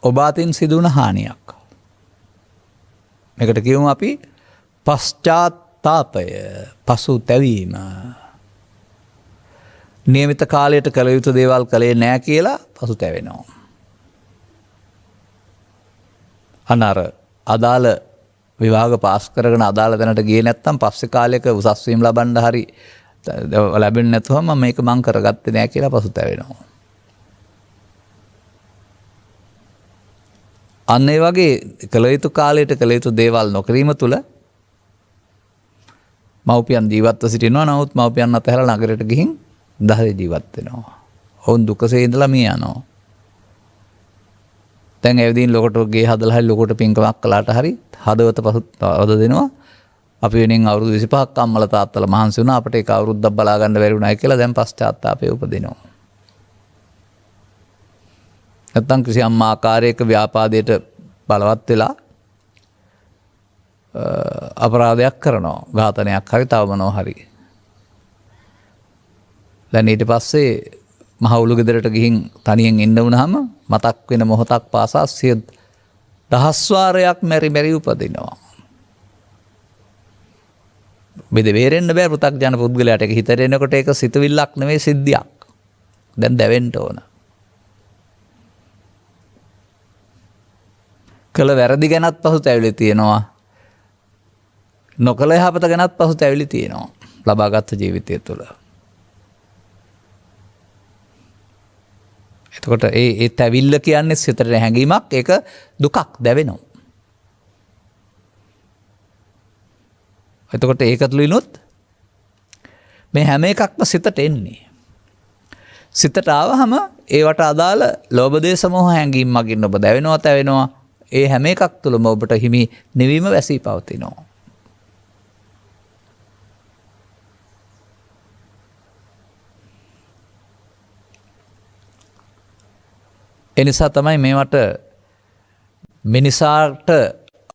ඔබ අතින් සිදුවන හානියක්. මේකට කියමු අපි පශ්චාත්තාපය, පසුතැවීම. නියමිත කාලයට කළ යුතු දේවල් කළේ නෑ කියලා පසුතැවෙනවා. අනර අදාළ විභාග පාස් කරගෙන අදාළ තැනට ගියේ නැත්නම් පස්සේ කාලයක උසස් වීම ලබන්න හරි ලැබෙන්නේ නැතුවම මේක මං කරගත්තේ නෑ කියලා පසුතැවෙනවා. අන්න ඒ වගේ කළ යුතු කාලයට කළ යුතු දේවල් නොකිරීම තුළ මව්පියන් ජීවත්ව සිටිනවා. නමුත් මව්පියන් අතහැරලා නගරයට ගිහින් දහසේ ජීවත් වෙනවා. ඔවුන් දුකසේ ඉඳලා මිය යනවා. දැන් එවදීන් ලොකට ගේ හදලා හරි ලොකට පින්කමක් කළාට හරි හදවත පසුතැව දෙනවා. අපි වෙනින් අවුරුදු 25ක් අම්මලා තාත්තලා මහන්සි වුණා අපිට ඒක අවුරුද්දක් බලා ගන්න බැරි වුණායි කියලා දැන් පශ්චාත්තාපය උපදිනවා. නැත්තම් කිසියම් ආකාරයක ව්‍යාපාදයට බලවත් වෙලා අපරාධයක් කරනවා. ඝාතනයක් හරි තව මොනවා හරි. දැන් ඊට පස්සේ මහවුළු ගෙදරට ගිහින් තනියෙන් ඉන්න වුණාම මතක් වෙන මොහොතක් පාසා සිය දහස් වාරයක් මෙරි උපදිනවා. බෙදෙන්න බෑ පෘථග්ජන පුද්ගලයාට. ඒක හිතට එනකොට ඒක සිතවිල්ලක් නෙවෙයි සිද්ධියක්. දැන් දැවෙන්න ඕන. කළ වැරදි ගැනත් පසුතැවිලි තියෙනවා. නොකළ යහපත ගැනත් පසුතැවිලි තියෙනවා. ලබාගත් ජීවිතය තුළ. එතකොට ඒ තැවිල්ල කියන්නේ සිතට හැඟීමක්. ඒක දුකක් දැවෙනවා. එතකොට ඒක තුලිනුත් මේ හැම එකක්ම සිතට එන්නේ. සිතට ආවහම ඒවට අදාළ ලෝභ දේශ මොහ හැඟීම් මගින් ඔබ දැවෙනවා තැවෙනවා. ඒ හැම එකක් තුළම ඔබට හිමි නිවීම වැසී පවතිනවා. එනිසා තමයි මේවට මිනිසාට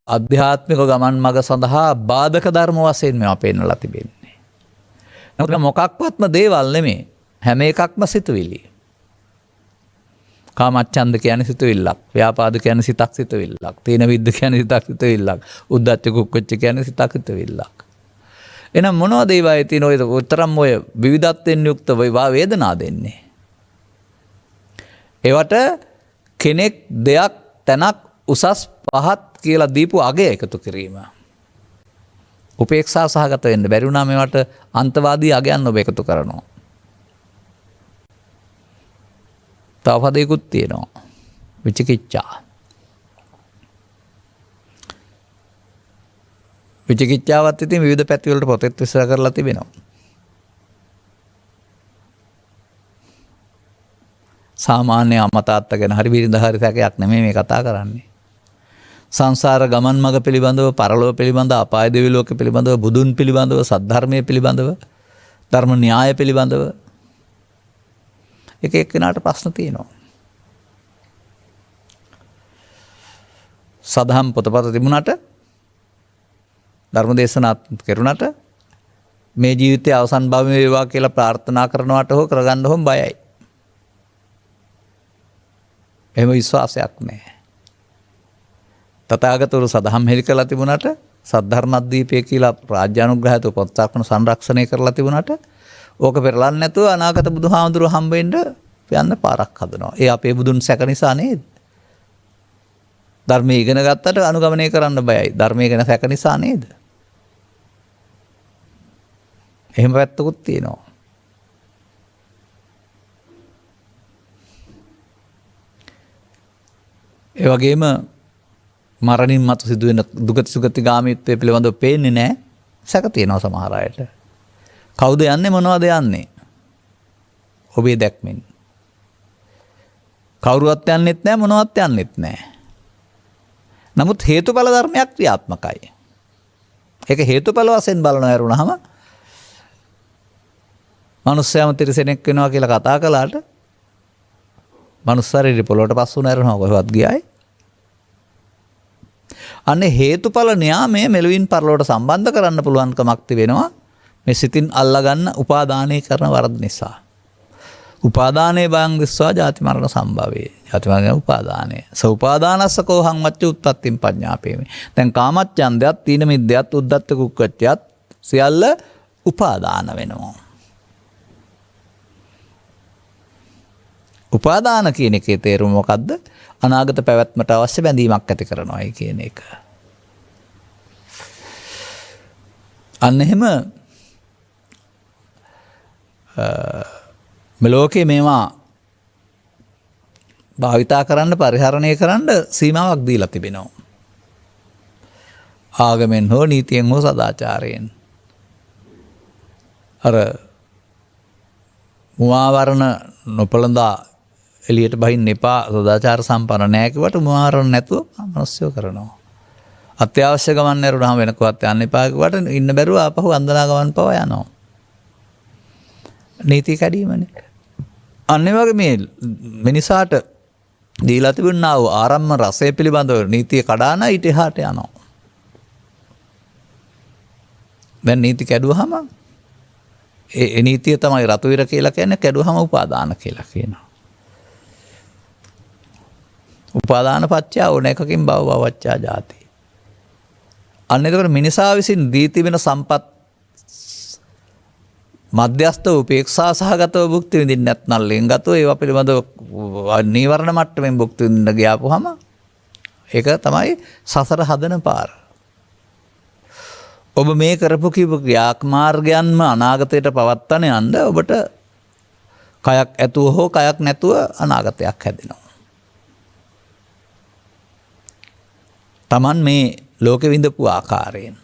අධ්‍යාත්මික ගමන් මඟ සඳහා බාධක ධර්ම වශයෙන් මේවා පෙන්වලා තිබෙන්නේ. නමුත් මොකක්වත්ම දේවල් නෙමේ. හැම එකක්ම සිතුවිලි. කාමච්ඡන්ද කියන්නේ සිතුවිල්ලක්. ව්‍යාපාද කියන්නේ සිතක් සිතුවිල්ලක්. තීන විද්ද කියන්නේ සිතක් සිතුවිල්ලක්. උද්ධච්ච කුක්කුච්ච කියන්නේ සිතක් සිතුවිල්ලක්. එහෙනම් මොනවද ඒවායේ තියෙන ඔය උතරම් ඔය විවිධත්වයෙන් යුක්ත වේදනා දෙන්නේ? ඒවට කෙනෙක් දෙයක් තැනක් උසස් පහත් කියලා දීපු අගය එකතු කිරීම. උපේක්ෂා සහගත වෙන්න බැරි වුණා මේවට අන්තවාදී අගයන් ඔබ එකතු කරනවා. තව පදයකුත් තියෙනවා. විචිකිච්ඡා. විචිකිච්ඡාවත් ඉතින් විවිධ පැති වලට පොතෙත් විස්තර කරලා තිබෙනවා. සාමාන්‍ය අම්මා තාත්තා ගැන හරි බිරිඳ හරි සැකයක් නෙමෙයි මේ කතා කරන්නේ. සංසාර ගමන් මඟ පිළිබඳව, පරලෝක පිළිබඳව, අපාය දෙවි ලෝක පිළිබඳව, බුදුන් පිළිබඳව, සද්ධර්මයේ පිළිබඳව, ධර්ම න්‍යාය පිළිබඳව එක එක්කෙනාට ප්‍රශ්න තියෙනවා. සදහම් පොතපත තිබුණාට, ධර්ම දේශනා කෙරුණාට මේ ජීවිතයේ අවසන් භවය වේවා කියලා ප්‍රාර්ථනා කරනවට හෝ කරගන්න හොම් බයයි. එහෙම විශ්වාසයක් නැහැ. තථාගතවරු සදහම් හෙළි කරලා තිබුණාට, සද්ධර්මද්වීපය කියලා රාජ්‍යානුග්‍රහයතු පොත්සක්න සංරක්ෂණය කරලා තිබුණාට ඕක පෙරලන්නේ නැතුව අනාගත බුදුහාමුදුරුවෝ හම්බෙන්න යන්න පාරක් හදනවා. ඒ අපේ බුදුන් සැක නිසා නේද? ධර්මයේ ඉගෙන ගත්තට අනුගමනය කරන්න බයයි. ධර්මයේ ගැන සැක නිසා නේද? එහෙම පැත්තකුත් තියෙනවා. ඒ වගේම මරණින් මතු සිදුවෙන දුගති සුගති ගාමීත්වය පිළිබඳව පේන්නේ නැහැ. සැක තියෙනවා සමහර අයට. කවුද යන්නේ මොනවද යන්නේ? ඔබේ දැක්මෙන්. කවුරුවත් යන්නෙත් නැහැ මොනවත් යන්නෙත් නැහැ. නමුත් හේතුඵල ධර්මයක් ක්‍රියාත්මකයි. ඒක හේතුඵල වශයෙන් බලන හැරුණාම මනුස්සයම තිරසනෙක් වෙනවා කියලා කතා කළාට මනුස්ස ශරීරය පොළොවට පස්සු නැරනවා කොහෙවත් ගියායි. අනේ හේතුඵල න්යාමය මෙලොවින් පරලොවට සම්බන්ධ කරන්න පුළුවන්කමක් තිබෙනවා මේ සිතින් අල්ලගන්න උපාදානය කරන වරද නිසා. උපාදානේ බං විස්වා ජාති මරණ සම්භවේ. ජාති මරණ උපාදානය. සෝපාදානස්සකෝ හං මච්ච උත්පත්තිම් පඤ්ඤාපේමි. දැන් කාමච්ඡන්දයත් තීන මිද්දයත් උද්ධච්ච කුක්කච්ඡයත් සියල්ල උපාදාන වෙනවා. උපාදාන කියන එකේ තේරුම මොකද්ද? අනාගත පැවැත්මට අවශ්‍ය බැඳීමක් ඇති කරනවායි කියන එක. අන්න එහෙම මෙලෝකේ මේවා භාවිතා කරන්න පරිහරණය කරන්න සීමාවක් දීලා තිබෙනවා. ආගමෙන් හෝ නීතියෙන් හෝ සදාචාරයෙන්. අර මුවාවරණ නොපළඳා එළියට බහින්න එපා සදාචාර සම්පන්න නැහැ කිව්වට මුවාවරණ නැතුව මිනිස්සු කරනවා. අත්‍යවශ්‍ය ගමන් නැරුණාම වෙන කොහත් යන්න එපා කිව්වට ඉන්න බැරුව ආපහු වන්දනා ගමන් පවා යනවා. නීති කැඩීමනේ. අන්න ඒ වගේ මේ මිනිසාට දීලා තිබුණා වූ ආරම්ම රසය පිළිබඳව නීතිය කඩාන ඊට එහාට යනවා. දැන් නීති කැඩුවහම ඒ නීතිය තමයි රතුවිර කියලා කියන්නේ කැඩුවහම උපාදාන කියලා කියනවා. උපාදාන පත්‍ය ඕන එකකින් භව භවච්ඡා ජාති. අන්න එතකොට මිනිසා විසින් දී තිබෙන සම්පත් මධ්‍යස්ථ උපේක්ෂා සහගතව භුක්ති විඳින්න නැත්නම් ලෙන්ගතව ඒවා පිළිබඳව නීවරණ මට්ටමින් භුක්ති විඳින්න ගියාපුවම ඒක තමයි සසර හදන පාර. ඔබ මේ කරපු කිව්ව ක්‍රියාමාර්ගයන්ම අනාගතයට පවත්වන යන්න ඔබට කයක් ඇතුව හෝ කයක් නැතුව අනාගතයක් හැදෙනවා. Taman මේ ලෝකෙ විඳපු ආකාරයෙන්.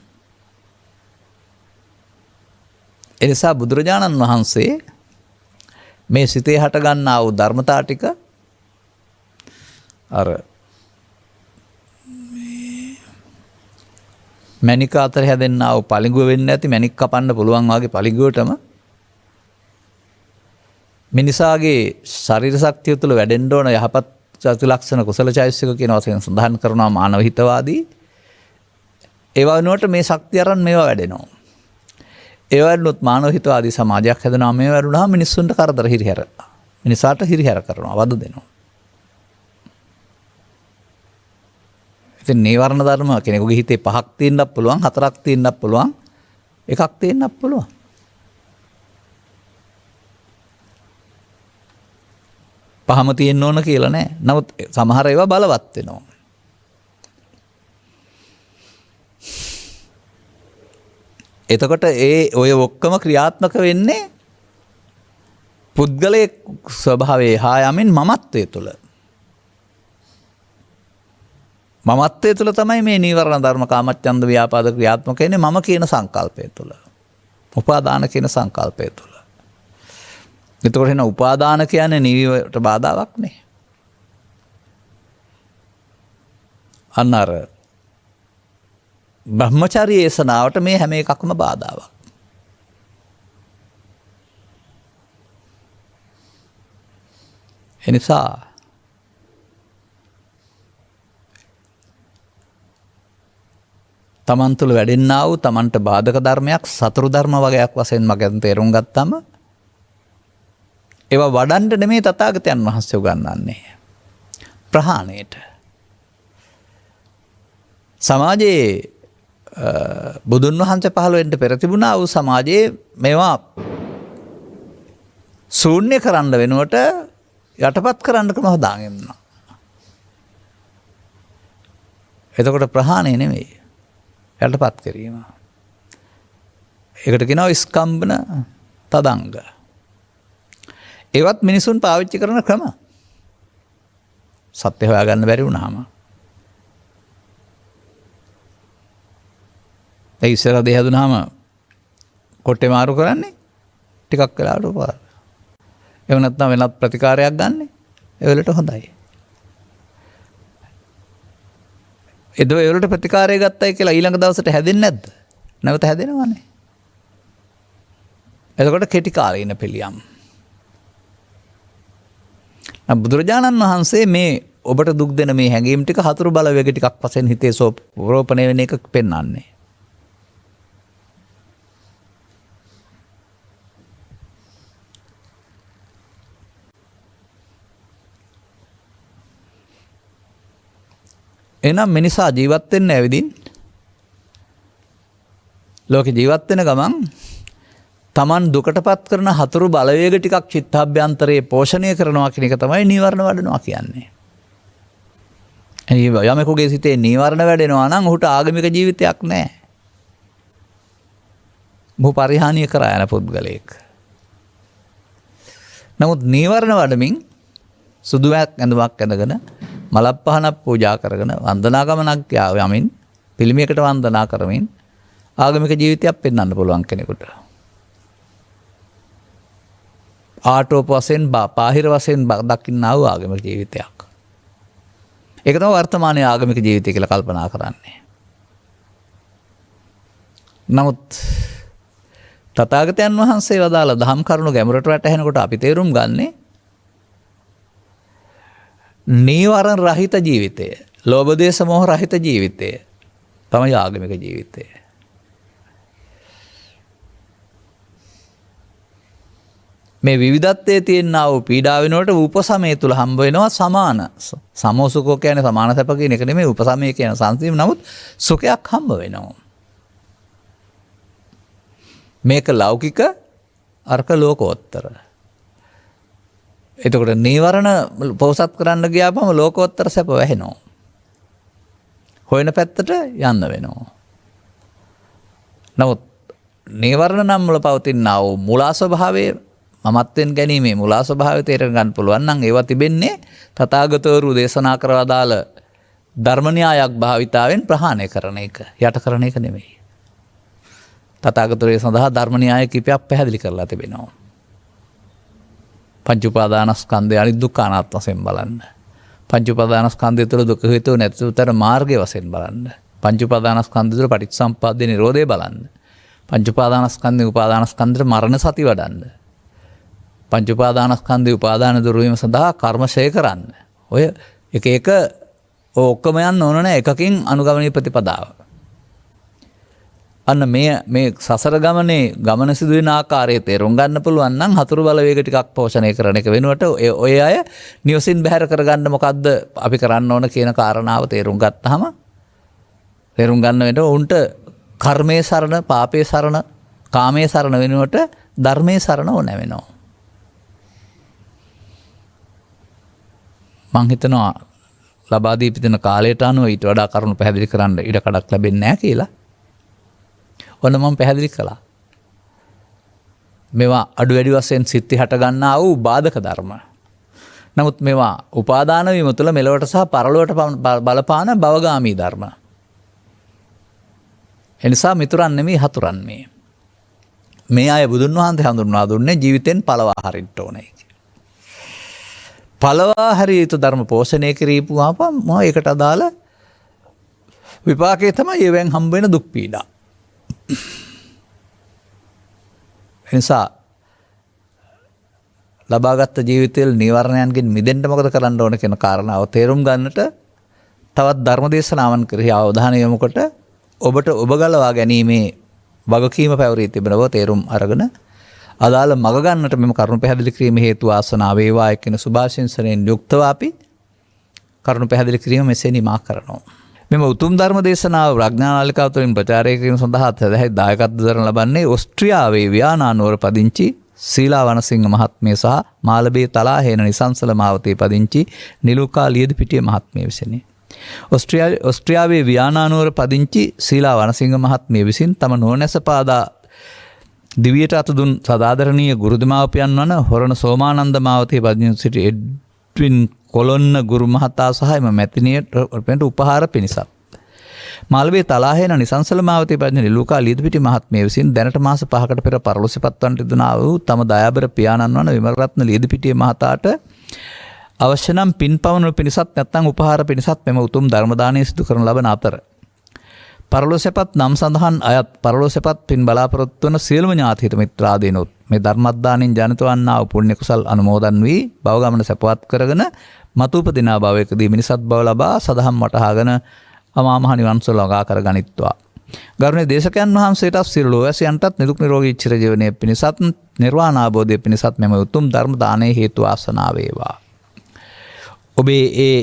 එනිසා බුදුරජාණන් වහන්සේ මේ සිතේ හටගන්නා වූ ධර්මතා ටික අර මණික අතර හැදෙන්නා වූ පලිඟුව වෙන්නේ නැති මණික් කපන්න පුළුවන් වගේ පලිඟුවටම මිනිසාගේ ශරීර ශක්තිය තුළ වැඩෙන්න ඕන යහපත් චතු ලක්ෂණ කුසල චෛතසික කියන වශයෙන් සඳහන් කරනවා මානව හිතවාදී. ඒවා වෙනුවට මේ ශක්තිය අරන් මේවා වැඩෙනවා. ඒ වගේනොත් මානව හිතවාදී සමාජයක් හැදෙනවා මේ වරුණාම මිනිස්සුන්ට කරදර හිරිහැර. මිනිසාට හිරිහැර කරනවා වද දෙනවා. ඉතින් නීවරණ ධර්ම කෙනෙකුගේ හිතේ 5ක් තියෙන්නත් පුළුවන් 4ක් තියෙන්නත් පුළුවන් එකක් තියෙන්නත් පුළුවන්. පහම තියෙන්න ඕන කියලා නෑ. නමුත් සමහර ඒවා බලවත් වෙනවා. එතකොට ඔය ඔක්කොම ක්‍රියාත්මක වෙන්නේ පුද්ගලයේ ස්වභාවයේ හා යමින් මමත්වයේ තුල. මමත්වයේ තුල තමයි මේ නීවරණ ධර්ම කාමච්ඡන්ද ව්‍යාපාද ක්‍රියාත්මක වෙන්නේ මම කියන සංකල්පය තුල. උපාදාන කියන සංකල්පය තුල. එතකොට එන උපාදාන කියන්නේ නිවිවට බාධාවක් නේ. අන්නර බ්‍රහ්මචාරී ඒසනාවට මේ හැම එකක්ම බාධාවක්. එනිසා තමන් තුළ වැඩෙන්නා වූ තමන්ට බාධක ධර්මයක් සතුරු ධර්ම වගේක් වශයෙන් මගෙන් තේරුම් ගත්තම ඒවා වඩන්න නෙමේ තථාගතයන් වහන්සේ උගන්වන්නේ. ප්‍රහාණයට. සමාජයේ බුදුන් වහන්සේ පහළ වෙන්න පෙර තිබුණා වූ සමාජයේ මේවා ශූන්‍ය කරන්න වෙනුවට යටපත් කරන්න ක්‍රම හදාගෙන ඉන්නවා. එතකොට ප්‍රහාණය නෙමෙයි යටපත් කිරීම. ඒකට කියනවා ස්කම්බන තදංග. ඒවත් මිනිසුන් පාවිච්චි කරන ක්‍රම. සත්‍ය හොයාගන්න බැරි වුණාම. ඒ ඉස්සර දෙය හදුනහම කොට්ටේ මාරු කරන්නේ ටිකක් වෙලාවට පාර. එහෙම නැත්නම් වෙනත් ප්‍රතිකාරයක් ගන්න. ඒ වලට හොඳයි. ඒ වලට ප්‍රතිකාරය ගත්තයි කියලා ඊළඟ දවසට හැදෙන්නේ නැද්ද? නැවත හැදෙනවනේ. එතකොට කෙටි කාලීන පිළියම්. බුදුරජාණන් වහන්සේ මේ ඔබට දුක් දෙන මේ හැඟීම් ටික හතුරු බලවේග ටිකක් වශයෙන් හිතේ රෝපණය වෙන එක පෙන්වන්නේ. එනම් මිනිසා ජීවත් වෙන්න ඇවිදින් ලෝකේ ජීවත් වෙන ගමන් තමන් දුකටපත් කරන හතුරු බලවේග ටිකක් චිත්තාභ්‍යන්තරයේ පෝෂණය කරනවා කියන එක තමයි නීවරණ වඩනවා කියන්නේ. යමෙකුගේ සිතේ නීවරණ වැඩෙනවා නම් ඔහුට ආගමික ජීවිතයක් නැහැ. මොහු පරිහානිය කරා යන පුද්ගලයෙක්. නමුත් නීවරණ වඩමින් සුදුවක් ඇඳුමක් ඇඳගෙන මලක් පහනක් පූජා කරගෙන වන්දනා ගමනක් යමින් පිළිමයකට වන්දනා කරමින් ආගමික ජීවිතයක් පෙන්වන්න පුළුවන් කෙනෙකුට. ආටෝප වශයෙන් බාහිර වශයෙන් දකින්නා වූ ආගමික ජීවිතයක්. ඒක තමයි වර්තමානයේ ආගමික ජීවිතය කියලා කල්පනා කරන්නේ. නමුත් තථාගතයන් වහන්සේ වදාළ දහම් කරුණු ගැඹුරට වැටහෙනකොට අපි තේරුම් ගන්නේ නීවරණ රහිත ජීවිතය, ලෝභ දේශ මොහ රහිත ජීවිතය තමයි ආගමික ජීවිතය. මේ විවිධත්වයේ තියෙනා වූ පීඩා වෙනකොට උපසමය තුල හම්බ වෙනවා සමාන. සමෝසුකෝ කියන්නේ සමාන සැප කියන එක නෙමෙයි, උපසමය කියන සංසිඳීම. නමුත් සුඛයක් හම්බ වෙනවා. මේක ලෞකික, අර්ක ලෝකෝත්තර. එතකොට නීවරණ පොසත් කරන්න ගියාපම ලෝකෝත්තර සැප වැහෙනවා. හොයන පැත්තට යන්න වෙනවා. නමුත් නීවරණ නම් වල පවතිනා වූ මුලා ස්වභාවයේ මමත්වෙන් ගැනීමේ මුලා ස්වභාවය තේරුම් ගන්න පුළුවන් නම් ඒවා තිබෙන්නේ තථාගතවරු දේශනා කරලා දාල ධර්ම න්‍යායක් භාවිතාවෙන් ප්‍රහාණය කරන එක, යට කරන එක නෙමෙයි. තථාගතවරු සඳහා ධර්ම න්‍යාය කිපයක් පැහැදිලි කරලා තිබෙනවා. පංච උපාදානස්කන්ධය අනිදුක්ඛ අනාත්ම වශයෙන් බලන්න. පංච උපාදානස්කන්ධය තුළ දුක හේතුව නැතිවතර මාර්ගය වශයෙන් බලන්න. පංච උපාදානස්කන්ධය තුළ පටිච්චසමුප්පාදේ නිරෝධය බලන්න. පංච උපාදානස්කන්ධේ උපාදානස්කන්ධේ මරණ සති වඩන්න. පංච උපාදානස්කන්ධේ උපාදාන දුරු වීම සඳහා කර්ම ශය කරන්න. ඔය එක ඔක්කොම යන්න ඕන නැහැ, එකකින් අනුගමනීය ප්‍රතිපදාව. අන්න මේ සසර ගමන සිදුවෙන ආකාරය තේරුම් ගන්න පුළුවන් නම් හතුරු බලවේග ටිකක් පෝෂණය කරන එක වෙනුවට ඔය අය නිවසින් බැහැර කරගන්න මොකද්ද අපි කරන්න ඕන කියන කාරණාව තේරුම් ගත්තාම තේරුම් ගන්න වෙන උන්ට කර්මයේ සරණ, පාපයේ සරණ, කාමයේ සරණ වෙනුවට ධර්මයේ සරණ ඕන වෙනවා. මං හිතනවා ලබා දී පිටින කාලයට අනුව ඊට වඩා කරුණු පැහැදිලි කරන්න ඉඩ කඩක් ලැබෙන්නේ නැහැ කියලා. ඔන්න මම පැහැදිලි කළා. මේවා අඩු වැඩි වශයෙන් සිත්ති හට ගන්නා වූ බාධක ධර්ම. නමුත් මේවා උපාදාන වීම තුළ මෙලොවට සහ පරලොවට බලපාන භවගාමී ධර්ම. එනිසා මිතුරන් නෙමෙයි හතුරන් මේ අය බුදුන් වහන්සේ හඳුන්වා දුන්නේ ජීවිතෙන් පළවා හරින්න ඕනේ. පළවා හරිය යුතු ධර්ම පෝෂණය කිරීපුවාම ඒකට අදාළ විපාකයේ තමයි ඒවෙන් හම්බ වෙන දුක් පීඩා. එනිසා ලබාගත් ජීවිතයේ නීවරණයන්ගෙන් මිදෙන්න මොකද කරන්න ඕන කියන කාරණාව තේරුම් ගන්නට තවත් ධර්ම දේශනාවන් කෙරෙහි අවධානය යොමු කොට ඔබට ඔබ ගලවා ගැනීමේ වගකීම පැවරී තිබෙනව තේරුම් අරගෙන අදාළ මග ගන්නට මෙම කරුණු පැහැදිලි කිරීම හේතු වාසනා වේවා කියන සුභාශිංසනයෙන් යුක්තව අපි කරුණු පැහැදිලි කිරීම මෙසේ නිමා කරනවා. මෙම උතුම් ධර්ම දේශනාව ප්‍රඥානාලිකාව තුළින් ප්‍රචාරය කිරීම සඳහා සදැහැති දායකත්ව දරන ලබන්නේ ඕස්ට්‍රියාවේ වියානා නුවර පදිංචි සීලා වනසිංහ මහත්මිය සහ මාලබේ තලාහේන නිසංසල මාවතේ පදිංචි නිලුකා ලියදිපිටිය මහත්මිය විසිනි. ඕස්ට්‍රියාවේ වියානා නුවර පදිංචි සීලා වනසිංහ මහත්මිය විසින් තම නුවණැස පාදා දිවියට අතදුන් සදාදරණීය ගුරුදෙමාපියන් වන හොරණ සෝමානන්ද මාවතේ පදිංචි සිටි එඩ්වින් කොළොන්න ගුරු මහතා සහ එම මැතිණියට උපහාර පිණිසත් මාළඹේ තලාහේන නිසංසල මාවතේ පැවැත්ෙන නිලුකා ලියදුපිටි මහත්මිය විසින් දැනට මාස 5කට පෙර පරලොස්පත් වන්නට යෙදුනා වූ තම දයාබර පියාණන් වන විමලරත්න ලියදුපිටියේ මහතාට අවශ්‍ය නම් පින් පවන පිණිසත් නැත්නම් උපහාර පිණිසත් මෙම උතුම් ධර්ම දානය සිදු කරන ලබන අතර පරලොස්පත් නම් සඳහන් අයත් පරලොස්පත් පින් බලාපොරොත්තු වන සියලුම ඥාතිහිත මිත්‍රාදීනොත් මේ ධර්මදානෙන් ජනිත වන්නා වූ පුණ්‍ය කුසල් අනුමෝදන් වී භව ගමන සපවත් කරගෙන මතුපදිනා භවයකදී මිනිසත් භව ලබා සදහම් වටහාගෙන අමා මහ නිවන් සුව ළඟා කර ගනිත්වා. ගරුණීය දේශකයන් වහන්සේටත් සියලු ලෝවැසියන්ටත් නිදුක් නිරෝගී චිර ජීවනයේ පිණිසත් නිර්වාණ අවබෝධයේ පිණිසත් මෙම උතුම් ධර්ම දානයේ හේතු ආසනාව වේවා. ඔබේ ඒ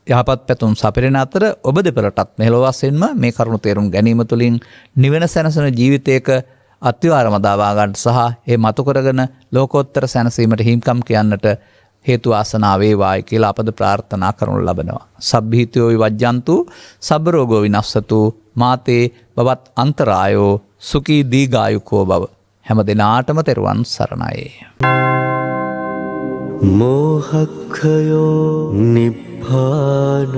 යහපත් පැතුම් සපිරෙන අතර ඔබ දෙපළටත් මෙලොව වශයෙන්ම මේ කරුණු තේරුම් ගැනීම තුළින් නිවන සැනසෙන ජීවිතයක අත්විවරම දාවා ගන්නට සහ ඒ මතු කරගෙන ලෝකෝත්තර සැනසීමට හිම්කම් කියන්නට හේතු ආසනාව වේවායි කියලා අපද ප්‍රාර්ථනා කරනු ලබනවා. සබ්බීතියෝ විවජ්ජන්තු සබ්බ රෝගෝ විනස්සතු මාතේ බවත් අන්තරායෝ සුඛී දීඝායුකෝ භව. හැම දිනාටම තෙරුවන් සරණයි. මෝහක්ඛයෝ නිබ්බානං